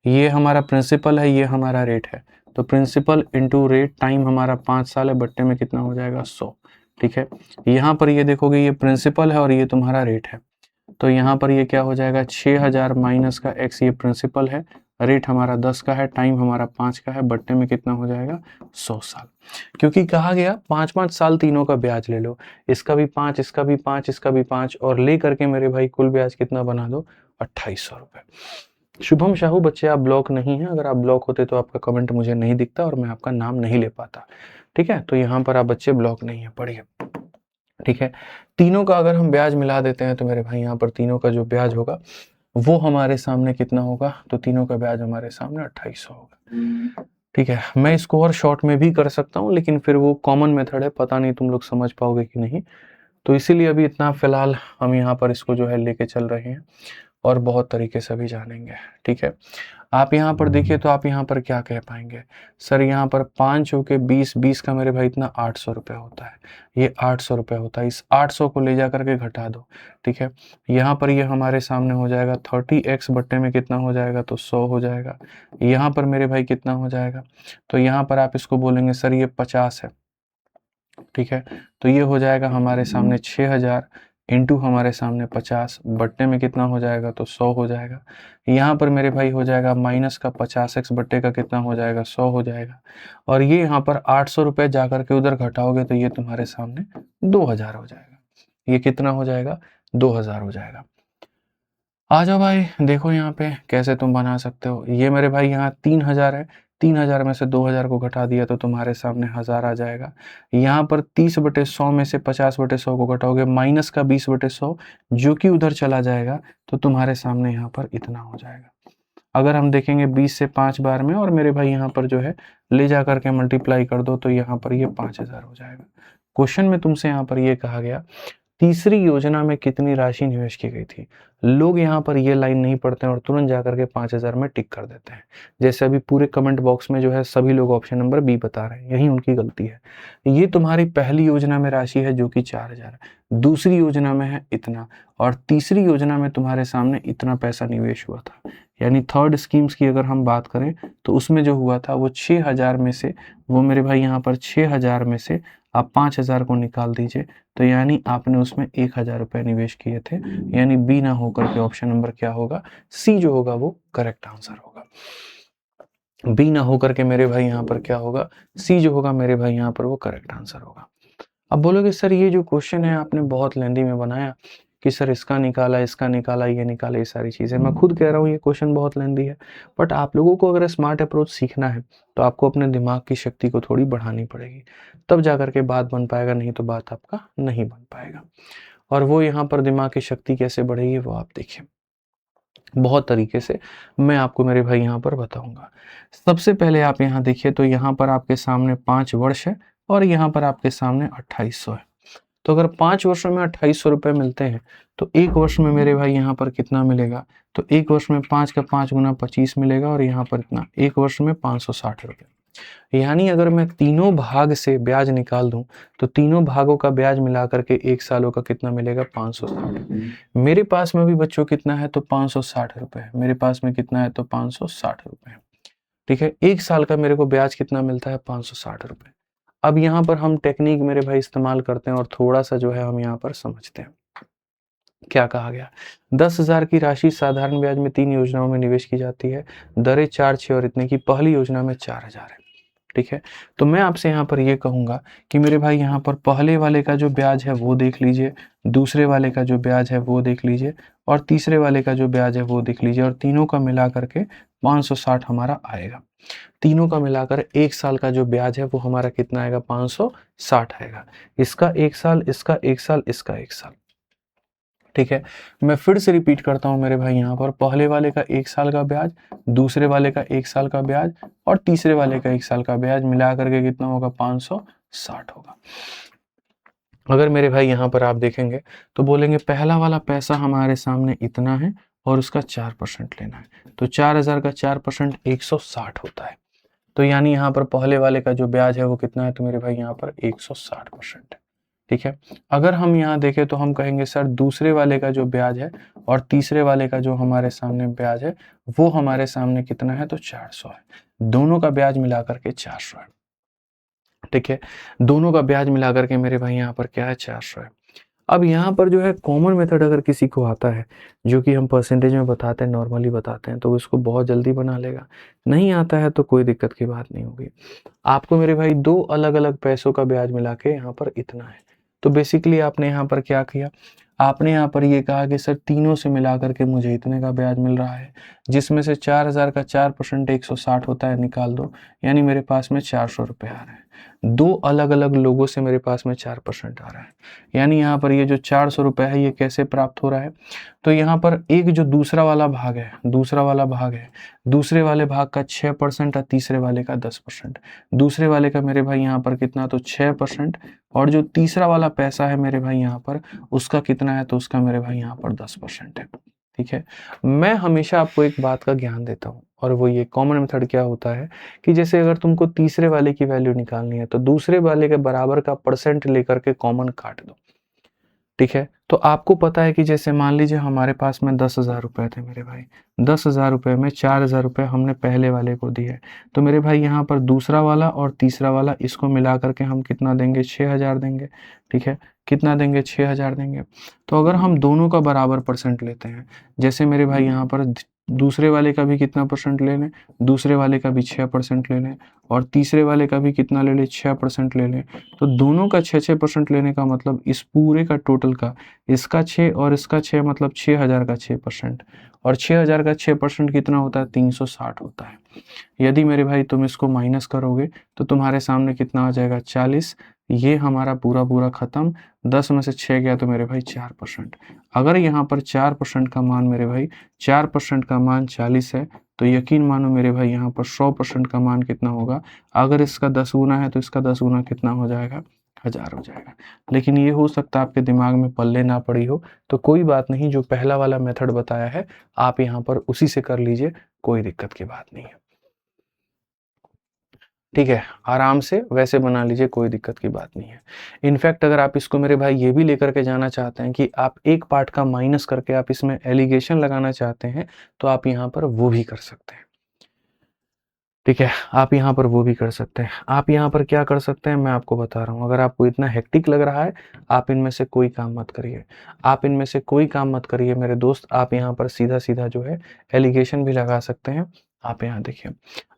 ये हमारा प्रिंसिपल है, ये हमारा रेट है, तो प्रिंसिपल इंटू रेट, टाइम हमारा 5 साल है, बट्टे में कितना हो जाएगा, 100। ठीक है, यहाँ पर ये देखोगे ये प्रिंसिपल है और ये तुम्हारा रेट है, तो यहाँ पर ये क्या हो जाएगा, 6,000 माइनस का x, ये प्रिंसिपल है, रेट हमारा 10 का है, टाइम हमारा 5 का है, बट्टे में कितना हो जाएगा, 100 साल। क्योंकि कहा गया 5-5 साल तीनों का ब्याज ले लो, इसका भी 5, इसका भी 5, इसका भी 5 और ले करके मेरे भाई कुल ब्याज कितना बना दो, 2,800 रुपए। शुभम साहू बच्चे आप ब्लॉक नहीं है, अगर आप ब्लॉक होते तो आपका कमेंट मुझे नहीं दिखता और मैं आपका नाम नहीं ले पाता। ठीक है, तो यहाँ पर आप बच्चे ब्लॉक नहीं है, पढ़िए। ठीक है, तीनों का अगर हम ब्याज मिला देते हैं तो मेरे भाई यहाँ पर तीनों का जो ब्याज होगा वो हमारे सामने कितना होगा, तो तीनों का ब्याज हमारे सामने 2,800 होगा। ठीक है, मैं इसको और शॉर्ट में भी कर सकता हूँ लेकिन फिर वो कॉमन मेथड है, पता नहीं तुम लोग समझ पाओगे कि नहीं, तो इसीलिए अभी इतना फिलहाल हम यहाँ पर इसको जो है लेके चल रहे हैं और बहुत तरीके से भी जानेंगे। ठीक है, आप यहाँ पर देखिए तो आप यहाँ पर क्या कह पाएंगे, सर यहाँ पर 5 होके 20, 20 का मेरे भाई इतना 800 रुपये होता है, ये 800 रुपये होता है, इस 800 को ले जा करके घटा दो। ठीक है, यहाँ पर ये हमारे सामने हो जाएगा 30x बट्टे में कितना हो जाएगा, तो 100 हो जाएगा। यहाँ पर मेरे भाई कितना हो जाएगा, तो यहाँ पर आप इसको बोलेंगे सर ये 50 है। ठीक है, तो ये हो जाएगा हमारे सामने 6,000 इंटू हमारे सामने 50 बट्टे में कितना हो जाएगा, तो 100 हो जाएगा। यहाँ पर मेरे भाई हो जाएगा माइनस का 50x बट्टे का कितना हो जाएगा, 100 हो जाएगा। और ये यहाँ पर 800 रुपये जा करके उधर घटाओगे तो ये तुम्हारे सामने 2,000 हो जाएगा। ये कितना हो जाएगा, 2,000 हो जाएगा। आ जाओ भाई, देखो यहाँ पे कैसे तुम बना सकते हो। ये मेरे भाई यहाँ 3,000 है, 3,000 में से 2,000 को घटा दिया तो तुम्हारे सामने 1,000 आ जाएगा। यहाँ पर 30/100 में से 50/100 को घटाओगे, माइनस का 20/100 जो कि उधर चला जाएगा, तो तुम्हारे सामने यहाँ पर इतना हो जाएगा। अगर हम देखेंगे 20 से 5 बार में और मेरे भाई यहाँ पर जो है ले जा करके मल्टीप्लाई कर दो तो यहाँ पर ये 5,000 हो जाएगा। क्वेश्चन में तुमसे यहाँ पर ये कहा गया तीसरी योजना में कितनी राशि निवेश की गई थी। लोग यहाँ पर ये लाइन नहीं पढ़ते हैं और तुरंत जाकर के 5,000 में टिक कर देते हैं। जैसे अभी पूरे कमेंट बॉक्स में जो है सभी लोग ऑप्शन नंबर बी बता रहे हैं, यही उनकी गलती है। ये तुम्हारी पहली योजना में राशि है जो कि 4,000 है, दूसरी योजना में है इतना और तीसरी योजना में तुम्हारे सामने इतना पैसा निवेश हुआ था। यानी थर्ड स्कीम्स की अगर हम बात करें तो उसमें जो हुआ था वो 6,000 में से, वो मेरे भाई यहाँ पर 6,000 में से आप 5,000 को निकाल दीजिए, तो यानी आपने उसमें 1,000 रुपये निवेश किए थे। यानी बी ना होकर के ऑप्शन नंबर क्या होगा, सी जो होगा वो करेक्ट आंसर होगा। बी ना होकर के मेरे भाई यहाँ पर क्या होगा, सी जो होगा मेरे भाई यहाँ पर वो करेक्ट आंसर होगा। अब बोलोगे सर ये जो क्वेश्चन है आपने बहुत लेंदी में बनाया कि सर इसका निकाला, इसका निकाला, ये निकाला, ये सारी चीज़ें। मैं खुद कह रहा हूँ ये क्वेश्चन बहुत लेंदी है, बट आप लोगों को अगर स्मार्ट अप्रोच सीखना है तो आपको अपने दिमाग की शक्ति को थोड़ी बढ़ानी पड़ेगी, तब जा करके बात बन पाएगा, नहीं तो बात आपका नहीं बन पाएगा। और वो यहाँ पर दिमाग की शक्ति कैसे बढ़ेगी वो आप देखिए, बहुत तरीके से मैं आपको मेरे भाई यहाँ पर बताऊंगा। सबसे पहले आप यहाँ देखिए तो यहाँ पर आपके सामने 5 वर्ष है और यहाँ पर आपके सामने 2800 है। तो अगर 5 वर्षों में 2800 रुपये मिलते हैं तो एक वर्ष में मेरे भाई यहाँ पर कितना मिलेगा, तो एक वर्ष में 5 का 5 गुना 25 मिलेगा और यहाँ पर इतना एक वर्ष में 560 रुपये। यानी अगर मैं तीनों भाग से ब्याज निकाल दूं तो तीनों भागों का ब्याज मिला करके एक सालों का कितना मिलेगा, 560। मेरे पास में भी बच्चों कितना है, तो 560 रुपये। मेरे पास में कितना है, तो 560 रुपये। ठीक है, एक साल का मेरे को ब्याज कितना मिलता है, 560 रुपये। अब यहाँ पर हम टेक्निक मेरे भाई इस्तेमाल करते हैं और थोड़ा सा जो है हम यहाँ पर समझते हैं क्या कहा गया। 10,000 की राशि साधारण ब्याज में 3 योजनाओं में निवेश की जाती है। दरें 4, 6 और इतने की। पहली योजना में 4,000 है। ठीक है, तो मैं आपसे यहाँ पर ये कहूँगा कि मेरे भाई यहाँ पर पहले वाले का जो ब्याज है वो देख लीजिए, दूसरे वाले का जो ब्याज है वो देख लीजिए और तीसरे वाले का जो ब्याज है वो देख लीजिए, और तीनों का मिला करके 560 हमारा आएगा। तीनों का मिलाकर एक साल का जो ब्याज है वो हमारा कितना आएगा, 560 आएगा। इसका एक साल, इसका एक साल, इसका एक साल। ठीक है, मैं फिर से रिपीट करता हूं मेरे भाई, यहाँ पर पहले वाले का एक साल का ब्याज, दूसरे वाले का एक साल का ब्याज और तीसरे वाले का एक साल का ब्याज मिला करके कितना होगा, 560 होगा। अगर मेरे भाई यहाँ पर आप देखेंगे तो बोलेंगे पहला वाला पैसा हमारे सामने इतना है और उसका 4% लेना है, तो 4,000 का 4% 160 होता है। तो यानी यहाँ पर पहले वाले का जो ब्याज है वो कितना है, तो मेरे भाई यहाँ पर 160% है। ठीक है, अगर हम यहाँ देखें तो हम कहेंगे सर दूसरे वाले का जो ब्याज है और तीसरे वाले का जो हमारे सामने ब्याज है वो हमारे सामने कितना है, तो 400 है। दोनों का ब्याज मिलाकर के 400 है। ठीक है, दोनों का ब्याज मिलाकर के मेरे भाई यहाँ पर क्या है, 400 है। अब यहाँ पर जो है कॉमन मेथड अगर किसी को आता है, जो कि हम परसेंटेज में बताते हैं, नॉर्मली बताते हैं, तो इसको बहुत जल्दी बना लेगा। नहीं आता है तो कोई दिक्कत की बात नहीं होगी। आपको मेरे भाई दो अलग अलग पैसों का ब्याज मिला के यहाँ पर इतना है, तो बेसिकली आपने यहाँ पर क्या किया, आपने यहाँ पर ये कहा कि सर तीनों से मिला करके मुझे इतने का ब्याज मिल रहा है, जिसमें से 4,000 का 4% 160 होता है, निकाल दो। यानी मेरे पास में 400 रुपये आ रहे हैं। दो अलग अलग लोगों से मेरे पास में 4% आ रहा है। यानी यहाँ पर ये जो 400 रुपये है ये कैसे प्राप्त हो रहा है, तो यहाँ पर एक जो दूसरा वाला भाग है, दूसरे वाले भाग का 6% और तीसरे वाले का 10%। दूसरे वाले का मेरे भाई यहाँ पर कितना, तो 6%, और जो तीसरा वाला पैसा है मेरे भाई यहाँ पर उसका कितना है, तो उसका मेरे भाई यहाँ पर 10% है। ठीक है, मैं हमेशा आपको एक बात का ज्ञान देता हूँ और वो ये कॉमन मेथड क्या होता है कि जैसे अगर तुमको तीसरे वाले की वैल्यू निकालनी है तो दूसरे वाले के बराबर का परसेंट लेकर के कॉमन काट दो। ठीक है, तो आपको पता है कि जैसे मान लीजिए हमारे पास में 10,000 रुपये थे मेरे भाई, 10,000 रुपये में 4,000 रुपये हमने पहले वाले को दिए, तो मेरे भाई यहाँ पर दूसरा वाला और तीसरा वाला इसको मिला करके हम कितना देंगे, 6,000 देंगे। ठीक है, कितना देंगे, 6,000 देंगे। तो अगर हम दोनों का बराबर परसेंट लेते हैं, जैसे मेरे भाई यहाँ पर दूसरे वाले का भी कितना परसेंट ले लें, दूसरे वाले का भी 6% ले लें और तीसरे वाले का भी कितना ले लें, 6% ले लें, तो दोनों का 6% लेने का मतलब इस पूरे का टोटल का इसका 6 और इसका 6 मतलब 6,000 का 6%, और 6,000 का 6% कितना होता है, 360 होता है। यदि मेरे भाई तुम इसको माइनस करोगे तो तुम्हारे सामने कितना आ जाएगा, 40। ये हमारा पूरा पूरा खत्म, 10 में से 6 गया तो मेरे भाई 4%। अगर यहाँ पर 4% का मान मेरे भाई 4% का मान 40 है तो यकीन मानो मेरे भाई यहाँ पर 100% का मान कितना होगा, अगर इसका 10 गुना है तो इसका 10 गुना कितना हो जाएगा, 1,000 हो जाएगा। लेकिन ये हो सकता है आपके दिमाग में पल्ले ना पड़ी हो, तो कोई बात नहीं, जो पहला वाला मेथड बताया है आप यहाँ पर उसी से कर लीजिए, कोई दिक्कत की बात नहीं है। ठीक है, आराम से वैसे बना लीजिए, कोई दिक्कत की बात नहीं है। इनफैक्ट अगर आप इसको मेरे भाई ये भी लेकर के जाना चाहते हैं कि आप एक पार्ट का माइनस करके आप इसमें एलिगेशन लगाना चाहते हैं, तो आप यहाँ पर वो भी कर सकते हैं। ठीक है, आप यहाँ पर वो भी कर सकते हैं। आप यहाँ पर क्या कर सकते हैं, मैं आपको बता रहा हूँ। अगर आपको इतना हेक्टिक लग रहा है, आप इनमें से कोई काम मत करिए। आप इनमें से कोई काम मत करिए मेरे दोस्त। आप यहाँ पर सीधा-सीधा जो है एलिगेशन भी लगा सकते हैं। आप यहाँ देखिए,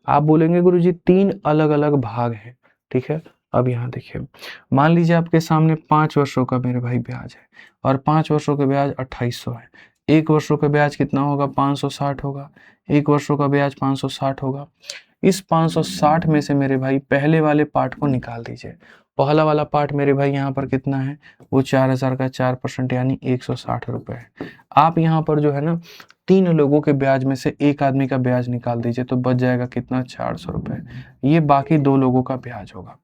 आप बोलेंगे गुरुजी 3 अलग-अलग भाग हैं, ठीक है? अब यहाँ देखिए, मान लीजिए आपके सामने 5 वर्षों का मेरे भाई ब्याज है और 5 वर्षों का ब्याज 2800 है। 1 वर्षों का ब्याज कितना होगा? 560 होगा। 1 वर्षों का ब्याज 560 होगा। इस 560 में से मेरे भाई पहले वाले पार्ट को निकाल दीजिए। पहला वाला पार्ट मेरे भाई यहाँ पर कितना है? वो 4000 का 4% यानी 160 रुपए है। आप यहाँ पर जो है ना 3 लोगों के ब्याज में से एक आदमी का ब्याज निकाल दीजिए, तो बच जाएगा कितना? 400 रुपए। ये बाकी 2 लोगों का ब्याज होगा।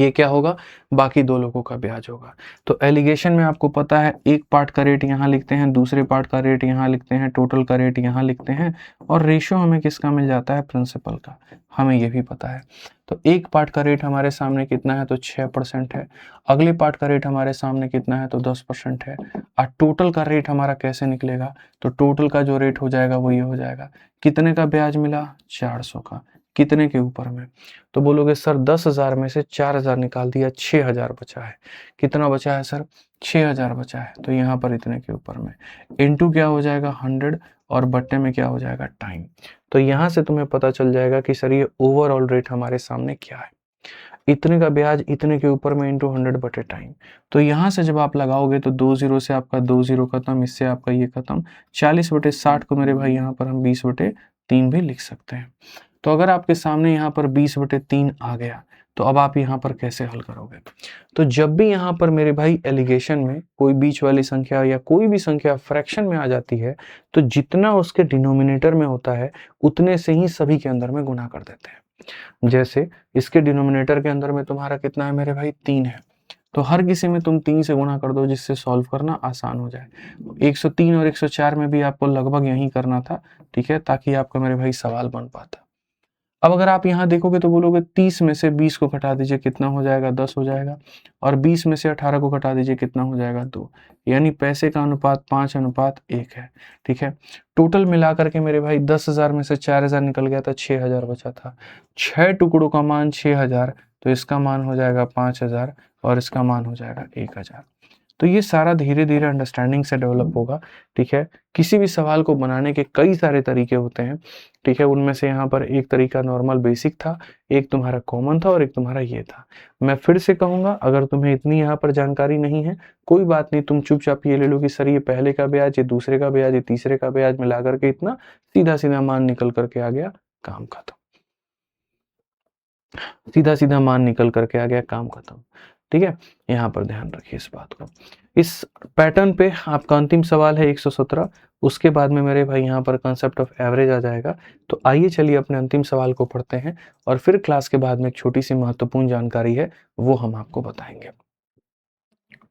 ये क्या होगा? बाकी 2 लोगों का ब्याज होगा। तो एलिगेशन में आपको पता है, एक पार्ट का रेट यहाँ लिखते हैं, दूसरे पार्ट का रेट यहाँ लिखते हैं, टोटल का रेट यहाँ लिखते हैं और रेशियो हमें किसका मिल जाता है? प्रिंसिपल का। हमें ये भी पता है। तो एक पार्ट का रेट हमारे सामने कितना है? तो 6% है। अगले पार्ट का रेट हमारे सामने कितना है? तो 10% है। और टोटल का रेट हमारा कैसे निकलेगा? तो टोटल का जो रेट हो जाएगा वो ये हो जाएगा। कितने का ब्याज मिला? 400 का। कितने के ऊपर में? तो बोलोगे सर 10,000 में से 4,000 निकाल दिया, 6,000 बचा है। कितना बचा है सर? 6,000 बचा है। तो यहाँ पर इतने के ऊपर में इनटू क्या हो जाएगा? 100 और बट्टे में क्या हो जाएगा? टाइम। तो यहाँ से तुम्हें पता चल जाएगा कि सर ये ओवरऑल रेट हमारे सामने क्या है। इतने का ब्याज इतने के ऊपर में इंटू 100 बटे टाइम। तो यहाँ से जब आप लगाओगे तो 2 जीरो से आपका 2 जीरो खत्म, इससे आपका ये खत्म। 40 बटे 60 को मेरे भाई यहाँ पर हम 20 बटे 3 भी लिख सकते हैं। तो अगर आपके सामने यहाँ पर 20 बटे 3 आ गया, तो अब आप यहाँ पर कैसे हल करोगे? तो जब भी यहाँ पर मेरे भाई एलिगेशन में कोई बीच वाली संख्या या कोई भी संख्या फ्रैक्शन में आ जाती है, तो जितना उसके डिनोमिनेटर में होता है उतने से ही सभी के अंदर में गुना कर देते हैं। जैसे इसके डिनोमिनेटर के अंदर में तुम्हारा कितना है मेरे भाई? 3 है। तो हर किसी में तुम 3 से गुणा कर दो, जिससे सॉल्व करना आसान हो जाए। 103 और 104 में भी आपको लगभग यही करना था, ठीक है, ताकि आपका मेरे भाई सवाल बन पाता। अब अगर आप यहाँ देखोगे तो बोलोगे 30 में से 20 को घटा दीजिए, कितना हो जाएगा? 10 हो जाएगा। और 20 में से 18 को घटा दीजिए, कितना हो जाएगा? 2। यानी पैसे का अनुपात 5:1 है। ठीक है, टोटल मिला करके मेरे भाई 10,000 में से 4,000 निकल गया था, 6,000 बचा था। 6 टुकड़ों का मान 6,000, तो इसका मान हो जाएगा 5,000 और इसका मान हो जाएगा 1,000। तो ये सारा धीरे-धीरे अंडरस्टैंडिंग से डेवलप होगा, ठीक है। किसी भी सवाल को बनाने के कई सारे तरीके होते हैं, ठीक है। उनमें से यहाँ पर एक तरीका नॉर्मल बेसिक था, एक तुम्हारा कॉमन था और एक तुम्हारा ये था। मैं फिर से कहूँगा, अगर तुम्हें इतनी यहाँ पर जानकारी नहीं है, कोई बात नहीं, तुम चुपचाप ये ले लो कि सर ये पहले का ब्याज, ये दूसरे का ब्याज, ये तीसरे का ब्याज मिला करके इतना सीधा-सीधा मान निकल करके आ गया, काम खत्म। सीधा-सीधा मान निकल करके आ गया, काम खत्म। ठीक है, यहाँ पर ध्यान रखिए इस बात को। इस पैटर्न पे आपका अंतिम सवाल है 117, उसके बाद में मेरे भाई यहाँ पर कांसेप्ट ऑफ एवरेज आ जाएगा। तो आइए चलिए अपने अंतिम सवाल को पढ़ते हैं और फिर क्लास के बाद में एक छोटी सी महत्वपूर्ण जानकारी है, वो हम आपको बताएंगे।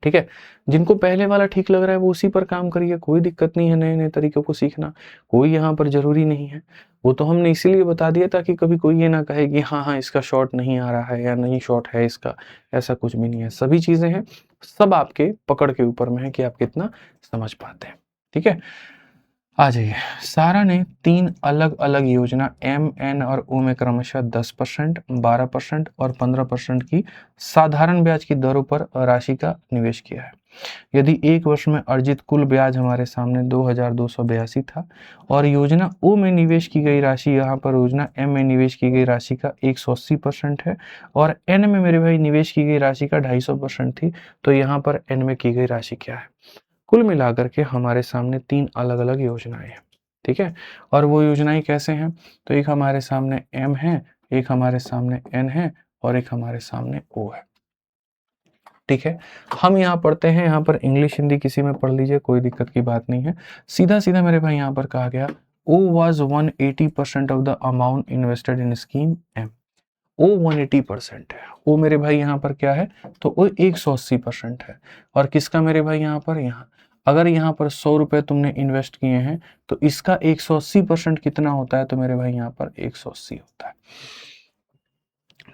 ठीक है, जिनको पहले वाला ठीक लग रहा है वो उसी पर काम करिए, कोई दिक्कत नहीं है नए-नए तरीकों को सीखना, कोई यहाँ पर ज़रूरी नहीं है। वो तो हमने इसीलिए बता दिया ताकि कभी कोई ये ना कहे कि हाँ, हाँ, इसका शॉर्ट नहीं आ रहा है या नहीं शॉर्ट है इसका, ऐसा कुछ भी नहीं है। सभी चीज़ें हैं, सब आपके पकड़ के ऊपर में है कि आप कितना समझ पाते हैं। ठीक है? आ जाइए। सारा ने 3 अलग-अलग योजना एम, एन और ओ में क्रमशः 10%, 12% और 15% की साधारण ब्याज की दरों पर राशि का निवेश किया है। यदि 1 वर्ष में अर्जित कुल ब्याज हमारे सामने 2,282 था और योजना ओ में निवेश की गई राशि, यहाँ पर योजना एम में निवेश की गई राशि का 180% है और एन में मेरे भाई निवेश की गई राशि का 250% थी, तो यहाँ पर एन में की गई राशि क्या है? कुल मिलाकर के हमारे सामने 3 अलग-अलग योजनाएं हैं, ठीक है। और वो योजनाएं कैसे हैं? तो एक हमारे सामने एम है, एक हमारे सामने एन है और एक हमारे सामने ओ है, ठीक है। हम यहाँ पढ़ते हैं, यहाँ पर इंग्लिश हिंदी किसी में पढ़ लीजिए, कोई दिक्कत की बात नहीं है। सीधा-सीधा मेरे भाई यहाँ पर कहा गया ओ was 180% of the amount invested in scheme M. O 180% है, ओ मेरे भाई यहाँ पर क्या है? तो ओ 180% है। और किसका मेरे भाई यहाँ पर? यहाँ अगर यहाँ पर 100 रुपए तुमने इन्वेस्ट किए हैं तो इसका 180% कितना होता है? तो मेरे भाई यहाँ पर 180 होता है।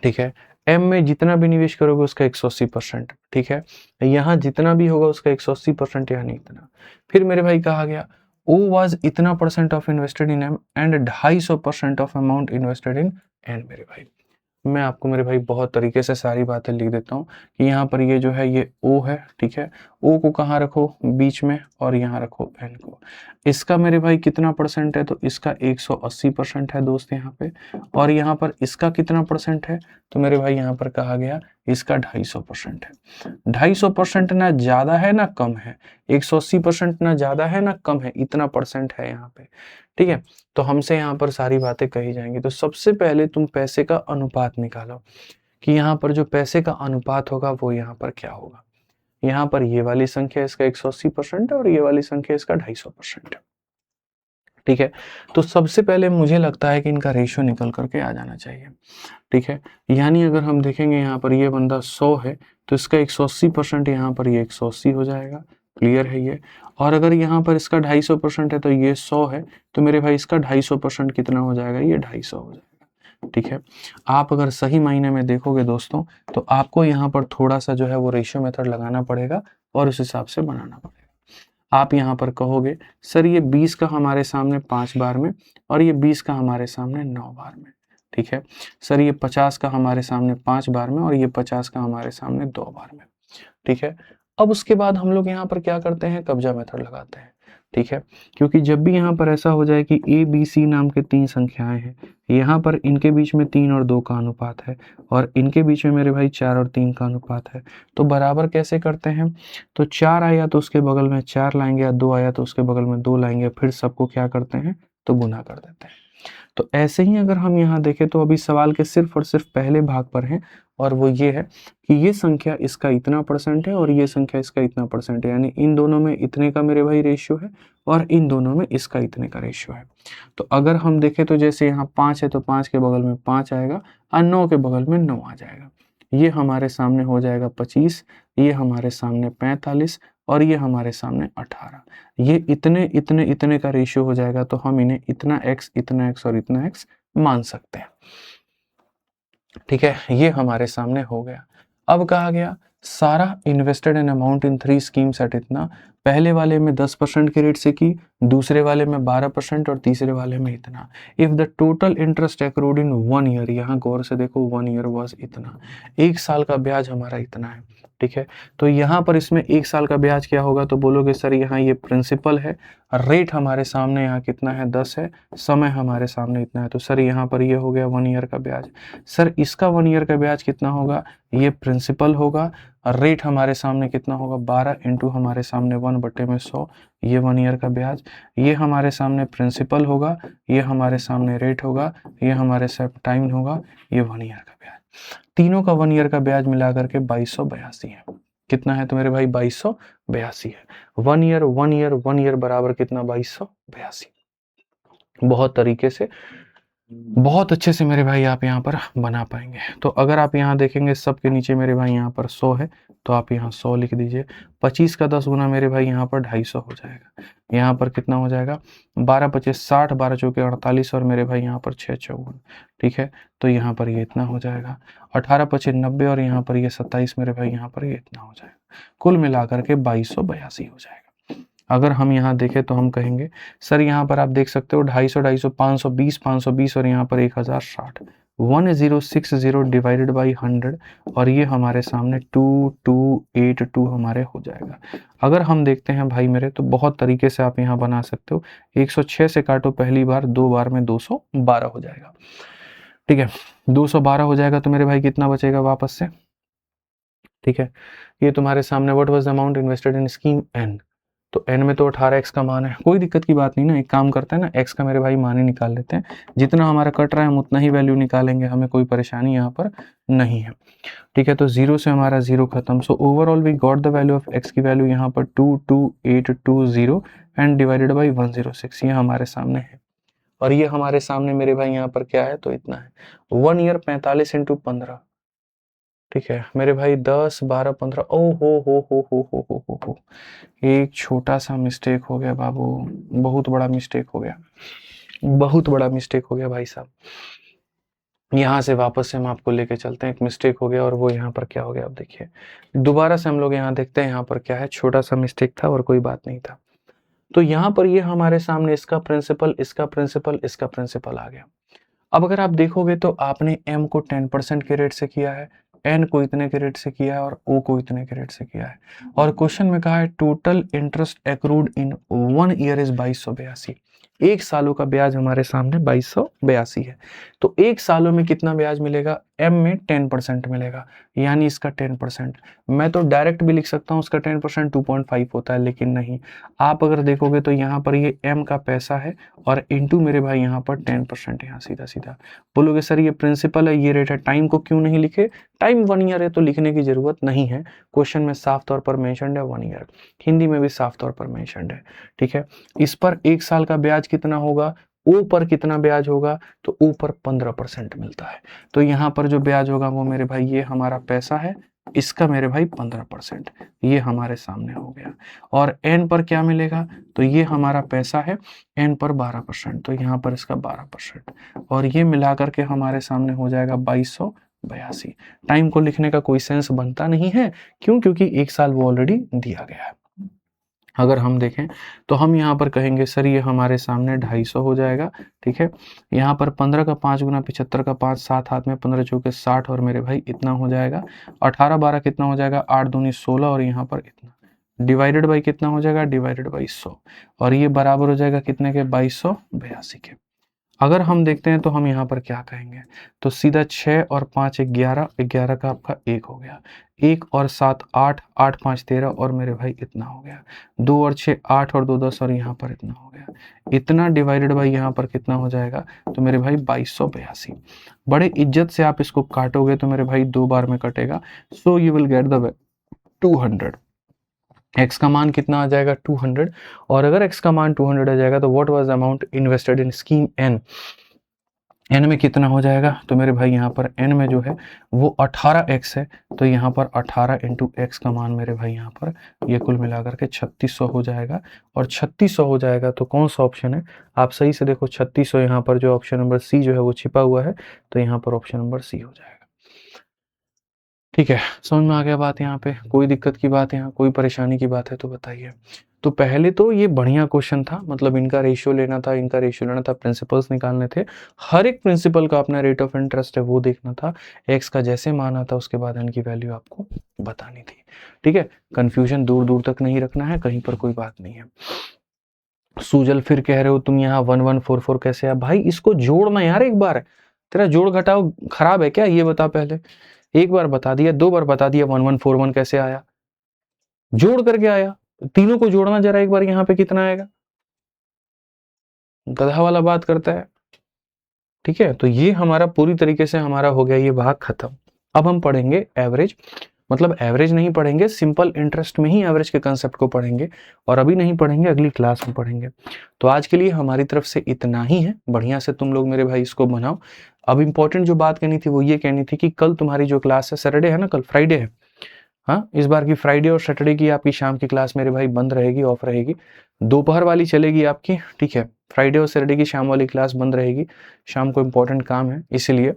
ठीक है। एम में जितना भी निवेश करोगे उसका 180%, ठीक है। यहाँ जितना भी होगा उसका 180%, यानी इतना। फिर मेरे भाई कहा गया ओ वाज इतना percent of invested in M and 250% of amount invested in N. मेरे भाई मैं आपको मेरे भाई बहुत तरीके से सारी बातें लिख देता हूँ कि यहाँ पर ये जो है ये ओ है, ठीक है। ओ को कहाँ रखो, बीच में, और यहाँ रखो एन को। इसका मेरे भाई कितना परसेंट है, तो इसका 180% है दोस्त यहाँ पे। और यहाँ पर इसका कितना परसेंट है, तो मेरे भाई यहाँ पर कहा गया इसका 250% है। 250% ना ज्यादा है ना कम है, 180% ना ज्यादा है ना कम है, इतना परसेंट है यहाँ पे, ठीक है। तो हमसे यहाँ पर सारी बातें कही जाएंगी। तो सबसे पहले तुम पैसे का अनुपात निकालो कि यहाँ पर जो पैसे का अनुपात होगा वो यहाँ पर क्या होगा। यहाँ पर ये वाली संख्या इसका 180% है और ये वाली संख्या इसका 250% है, ठीक है। तो सबसे पहले मुझे लगता है कि इनका रेशियो निकल करके आ जाना चाहिए, ठीक है। यानी अगर हम देखेंगे यहाँ पर ये बंदा 100 है तो इसका 180% यहाँ पर ये 180 हो जाएगा, क्लियर है ये। और अगर यहाँ पर इसका 250% है तो ये 100 है, तो मेरे भाई इसका 250% कितना हो जाएगा, ये 250 हो जाएगा, ठीक है। आप अगर सही मायने में देखोगे दोस्तों तो आपको यहाँ पर थोड़ा सा जो है वो रेशियो मेथड लगाना पड़ेगा और उस हिसाब से बनाना पड़ेगा। आप यहाँ पर कहोगे सर ये 20 का हमारे सामने 5 बार में और ये 20 का हमारे सामने 9 बार में, ठीक है। सर ये 50 का हमारे सामने 5 बार में और ये 50 का हमारे सामने 2 बार में, ठीक है। अब उसके बाद हम लोग यहाँ पर क्या करते हैं, कब्जा मेथड लगाते हैं, ठीक है। क्योंकि जब भी यहाँ पर ऐसा हो जाए कि ए बी सी नाम के 3 संख्याएं हैं, यहाँ पर इनके बीच में 3 और 2 का अनुपात है और इनके बीच में मेरे भाई 4 और 3 का अनुपात है, तो बराबर कैसे करते हैं, तो 4 आया तो उसके बगल में 4 लाएंगे, या 2 आया तो उसके बगल में 2 लाएंगे, फिर सबको क्या करते हैं, तो गुना कर देते हैं। तो ऐसे ही अगर हम यहाँ देखें तो अभी सवाल के सिर्फ और सिर्फ पहले भाग पर हैं, और वो ये है कि ये संख्या इसका इतना परसेंट है और ये संख्या इसका इतना परसेंट है, यानी इन दोनों में इतने का मेरे भाई रेशियो है और इन दोनों में इसका इतने का रेशियो है। तो अगर हम देखें तो जैसे यहाँ 5 है तो 5 के बगल में 5 आएगा और 9 के बगल में 9 आ जाएगा। ये हमारे सामने हो जाएगा 25, ये हमारे सामने 45 और ये हमारे सामने 18। ये इतने इतने इतने का रेशियो हो जाएगा, तो हम इन्हें इतना x और इतना x मान सकते हैं, ठीक है। ये हमारे सामने हो गया। अब कहा गया सारा invested N amount in 3 schemes at इतना, पहले वाले में 10% के रेट से की, दूसरे वाले में 12% और तीसरे वाले में इतना। If the total interest accrued in 1 year, यहाँ गौर से देखो 1 ईयर वॉज इतना, 1 साल का ब्याज हमारा इतना है, ठीक है। तो यहाँ पर इसमें 1 साल का ब्याज क्या होगा, तो बोलोगे सर यहाँ ये प्रिंसिपल है, रेट हमारे सामने यहाँ कितना है 10 है, समय हमारे सामने इतना है, तो सर यहाँ पर ये हो गया 1 ईयर का ब्याज। सर इसका 1 ईयर का ब्याज कितना होगा, ये प्रिंसिपल होगा, रेट हमारे सामने कितना होगा 12 इंटू हमारे सामने 1/100, ये 1 ईयर का ब्याज। ये हमारे सामने प्रिंसिपल होगा, ये हमारे सामने रेट होगा, ये हमारे साथ टाइम होगा, ये 1 ईयर का ब्याज। तीनों का 1 ईयर का ब्याज मिला करके 2282 है। कितना है तो मेरे भाई 2282 है। 1 ईयर 1 ईयर 1 ईयर बराबर कितना 2282। बहुत तरीके से बहुत अच्छे से मेरे भाई आप यहाँ पर बना पाएंगे। तो अगर आप यहाँ देखेंगे सबके नीचे मेरे भाई यहाँ पर 100 है तो आप यहाँ 100 लिख दीजिए। 25 का 10 गुना मेरे भाई यहाँ पर 250 हो जाएगा। यहाँ पर कितना हो जाएगा 12 25 60, 12 चौके 48 और मेरे भाई यहाँ पर 6 54, ठीक है। तो यहाँ पर ये इतना हो जाएगा। 18 25 90 और यहाँ पर ये 27 मेरे भाई यहाँ पर ये इतना हो जाएगा। कुल मिलाकर के 2282 हो जाएगा। अगर हम यहाँ देखें तो हम कहेंगे सर यहाँ पर आप देख सकते हो 250 250 520 520 और यहाँ पर 1060, 1060 डिवाइडेड बाई 100 और ये हमारे सामने 2282 हमारे हो जाएगा। अगर हम देखते हैं भाई मेरे तो बहुत तरीके से आप यहाँ बना सकते हो। 106 से काटो पहली बार, 2 बार में 212 हो जाएगा, ठीक है। 212 हो जाएगा तो मेरे भाई कितना बचेगा वापस से, ठीक है। ये तुम्हारे सामने what was the amount invested in scheme N, तो एन में तो 18x का मान है, कोई दिक्कत की बात नहीं ना। एक काम करते हैं ना, x का मेरे भाई मान ही निकाल लेते हैं, जितना हमारा कट रहा है हम उतना ही वैल्यू निकालेंगे, हमें कोई परेशानी यहाँ पर नहीं है, ठीक है। तो 0 से हमारा 0 खत्म। So overall we got the value of x की वैल्यू यहाँ पर 22820 एंड डिवाइडेड बाई 106, ये हमारे सामने है। और ये हमारे सामने मेरे भाई यहाँ पर क्या है, तो इतना है। 1 ईयर 45 इंटू 15, ठीक है मेरे भाई 10 12 15। ओ हो, एक छोटा सा मिस्टेक हो गया बाबू, बहुत बड़ा मिस्टेक हो गया, बहुत बड़ा मिस्टेक हो गया भाई साहब। यहाँ से वापस से हम आपको लेके चलते हैं, एक मिस्टेक हो गया और वो यहाँ पर क्या हो गया अब देखिए, दोबारा से हम लोग यहाँ देखते हैं यहाँ पर क्या है, छोटा सा मिस्टेक था और कोई बात नहीं था। तो यहाँ पर ये हमारे सामने इसका प्रिंसिपल, इसका प्रिंसिपल, इसका प्रिंसिपल आ गया। अब अगर आप देखोगे तो आपने m को 10% के रेट से किया है, n को इतने के रेट से किया है और o को इतने के रेट से किया है, और क्वेश्चन में कहा है total interest accrued in 1 year is 2282। एक सालों का ब्याज हमारे सामने 2282 है। तो एक सालों में कितना ब्याज मिलेगा, m में 10% मिलेगा, यानी इसका 10%। मैं तो डायरेक्ट भी लिख सकता हूँ उसका 10% 2.5 होता है, लेकिन नहीं, आप अगर देखोगे तो यहाँ पर ये m का पैसा है और इनटू मेरे भाई यहाँ पर 10% यहाँ सीधा सीधा। बोलोगे सर ये प्रिंसिपल है, ये रेट है, टाइम को क्यों नहीं लिखे? टाइम 1 ईयर है तो लिखने की जरूरत नहीं है, क्वेश्चन में साफ तौर पर मेंशन्ड है 1 ईयर, हिंदी में भी साफ तौर पर मेंशन्ड है। ठीक है, इस पर एक साल का ब्याज कितना होगा, ओ पर कितना ब्याज होगा, तो ओ पर 15% मिलता है। तो यहाँ पर जो ब्याज होगा वो मेरे भाई ये हमारा पैसा है, इसका मेरे भाई 15%, ये हमारे सामने हो गया। और एन पर क्या मिलेगा, तो ये हमारा पैसा है, एन पर 12%, तो यहाँ पर इसका 12%, और ये मिला करके हमारे सामने हो जाएगा 2282। टाइम को लिखने का कोई सेंस बनता नहीं है, क्यों? क्योंकि एक साल वो ऑलरेडी दिया गया है। अगर हम देखें तो हम यहाँ पर कहेंगे सर ये हमारे सामने 250 हो जाएगा। ठीक है, यहाँ पर 15 का 5 गुना 75 का 5, 7 हाथ में 15 चौके 60, और मेरे भाई इतना हो जाएगा। 18 12 कितना हो जाएगा, 8 दूनी 16, और यहाँ पर इतना डिवाइडेड बाई कितना हो जाएगा, डिवाइडेड बाई 100, और ये बराबर हो जाएगा कितने के, 2282 के। अगर हम देखते हैं तो हम यहाँ पर क्या कहेंगे, तो सीधा 6 और 5 11, 11 का आपका 1 हो गया, 1 और 7 8, 8 5 13, और मेरे भाई इतना हो गया, 2 और 6 8 और 2 10, और यहाँ पर इतना हो गया, इतना डिवाइडेड बाई यहाँ पर कितना हो जाएगा, तो मेरे भाई 2282। बड़े इज्जत से आप इसको काटोगे तो मेरे भाई 2 बार में कटेगा, so you will get the 200। x का मान कितना आ जाएगा, 200, और अगर x का मान 200 आ जाएगा तो what was the amount invested in scheme n, n में कितना हो जाएगा, तो मेरे भाई यहाँ पर n में जो है वो 18x है, तो यहाँ पर 18 इंटू एक्स का मान मेरे भाई यहाँ पर ये कुल मिलाकर के 3600 हो जाएगा। और 3600 हो जाएगा तो कौन सा ऑप्शन है, आप सही से देखो, 3600 यहाँ पर जो ऑप्शन नंबर सी जो है वो छिपा हुआ है, तो यहाँ पर ऑप्शन नंबर सी हो जाएगा। ठीक है, समझ में आ गया बात? यहाँ पे कोई दिक्कत की बात, यहाँ कोई परेशानी की बात है तो बताइए। तो पहले तो ये बढ़िया क्वेश्चन था, मतलब इनका रेशियो लेना था, इनका रेशियो लेना था, प्रिंसिपल्स निकालने थे, हर एक प्रिंसिपल का अपना रेट ऑफ इंटरेस्ट है वो देखना था, एक्स का जैसे मान आता उसके बाद एन की वैल्यू आपको बतानी थी। ठीक है, कंफ्यूजन दूर दूर तक नहीं रखना है, कहीं पर कोई बात नहीं है। सुजल फिर कह रहे हो तुम यहाँ 1144 कैसे आया? भाई इसको जोड़ना यार, एक बार तेरा जोड़ घटाओ खराब है क्या, ये बता पहले। एक बार बता दिया, 2 बार बता दिया 1141 कैसे आया, जोड़ करके आया, तीनों को जोड़ना जरा एक बार, यहाँ पे कितना आएगा, गधा वाला बात करता है। ठीक है, तो ये हमारा पूरी तरीके से हमारा हो गया ये भाग खत्म। अब हम पढ़ेंगे एवरेज, मतलब एवरेज नहीं पढ़ेंगे, सिंपल इंटरेस्ट में ही एवरेज के कंसेप्ट को पढ़ेंगे, और अभी नहीं पढ़ेंगे, अगली क्लास में पढ़ेंगे। तो आज के लिए हमारी तरफ से इतना ही है, बढ़िया से तुम लोग मेरे भाई इसको बनाओ। अब इंपॉर्टेंट जो बात कहनी थी वो ये कहनी थी कि कल तुम्हारी जो क्लास है, सैटरडे है ना, कल फ्राइडे है, हाँ इस बार की फ्राइडे और सैटरडे की आपकी शाम की क्लास मेरे भाई बंद रहेगी, ऑफ रहेगी, दोपहर वाली चलेगी आपकी। ठीक है, फ्राइडे और सैटरडे की शाम वाली क्लास बंद रहेगी, शाम को इंपॉर्टेंट काम है इसलिए।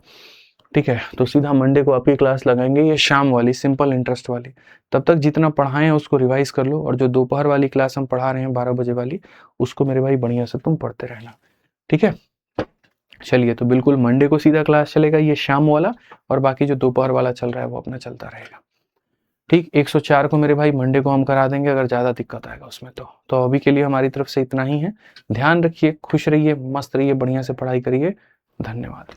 ठीक है, तो सीधा मंडे को आपकी क्लास लगाएंगे, ये शाम वाली सिंपल इंटरेस्ट वाली। तब तक जितना पढ़ाए हैं उसको रिवाइज कर लो, और जो दोपहर वाली क्लास हम पढ़ा रहे हैं 12 बजे वाली, उसको मेरे भाई बढ़िया से तुम पढ़ते रहना। ठीक है, चलिए, तो बिल्कुल मंडे को सीधा क्लास चलेगा ये शाम वाला, और बाकी जो दोपहर वाला चल रहा है वो अपना चलता रहेगा। ठीक, 104 को मेरे भाई मंडे को हम करा देंगे, अगर ज़्यादा दिक्कत आएगा उसमें तो अभी के लिए हमारी तरफ से इतना ही है। ध्यान रखिए, खुश रहिए, मस्त रहिए, बढ़िया से पढ़ाई करिए। धन्यवाद।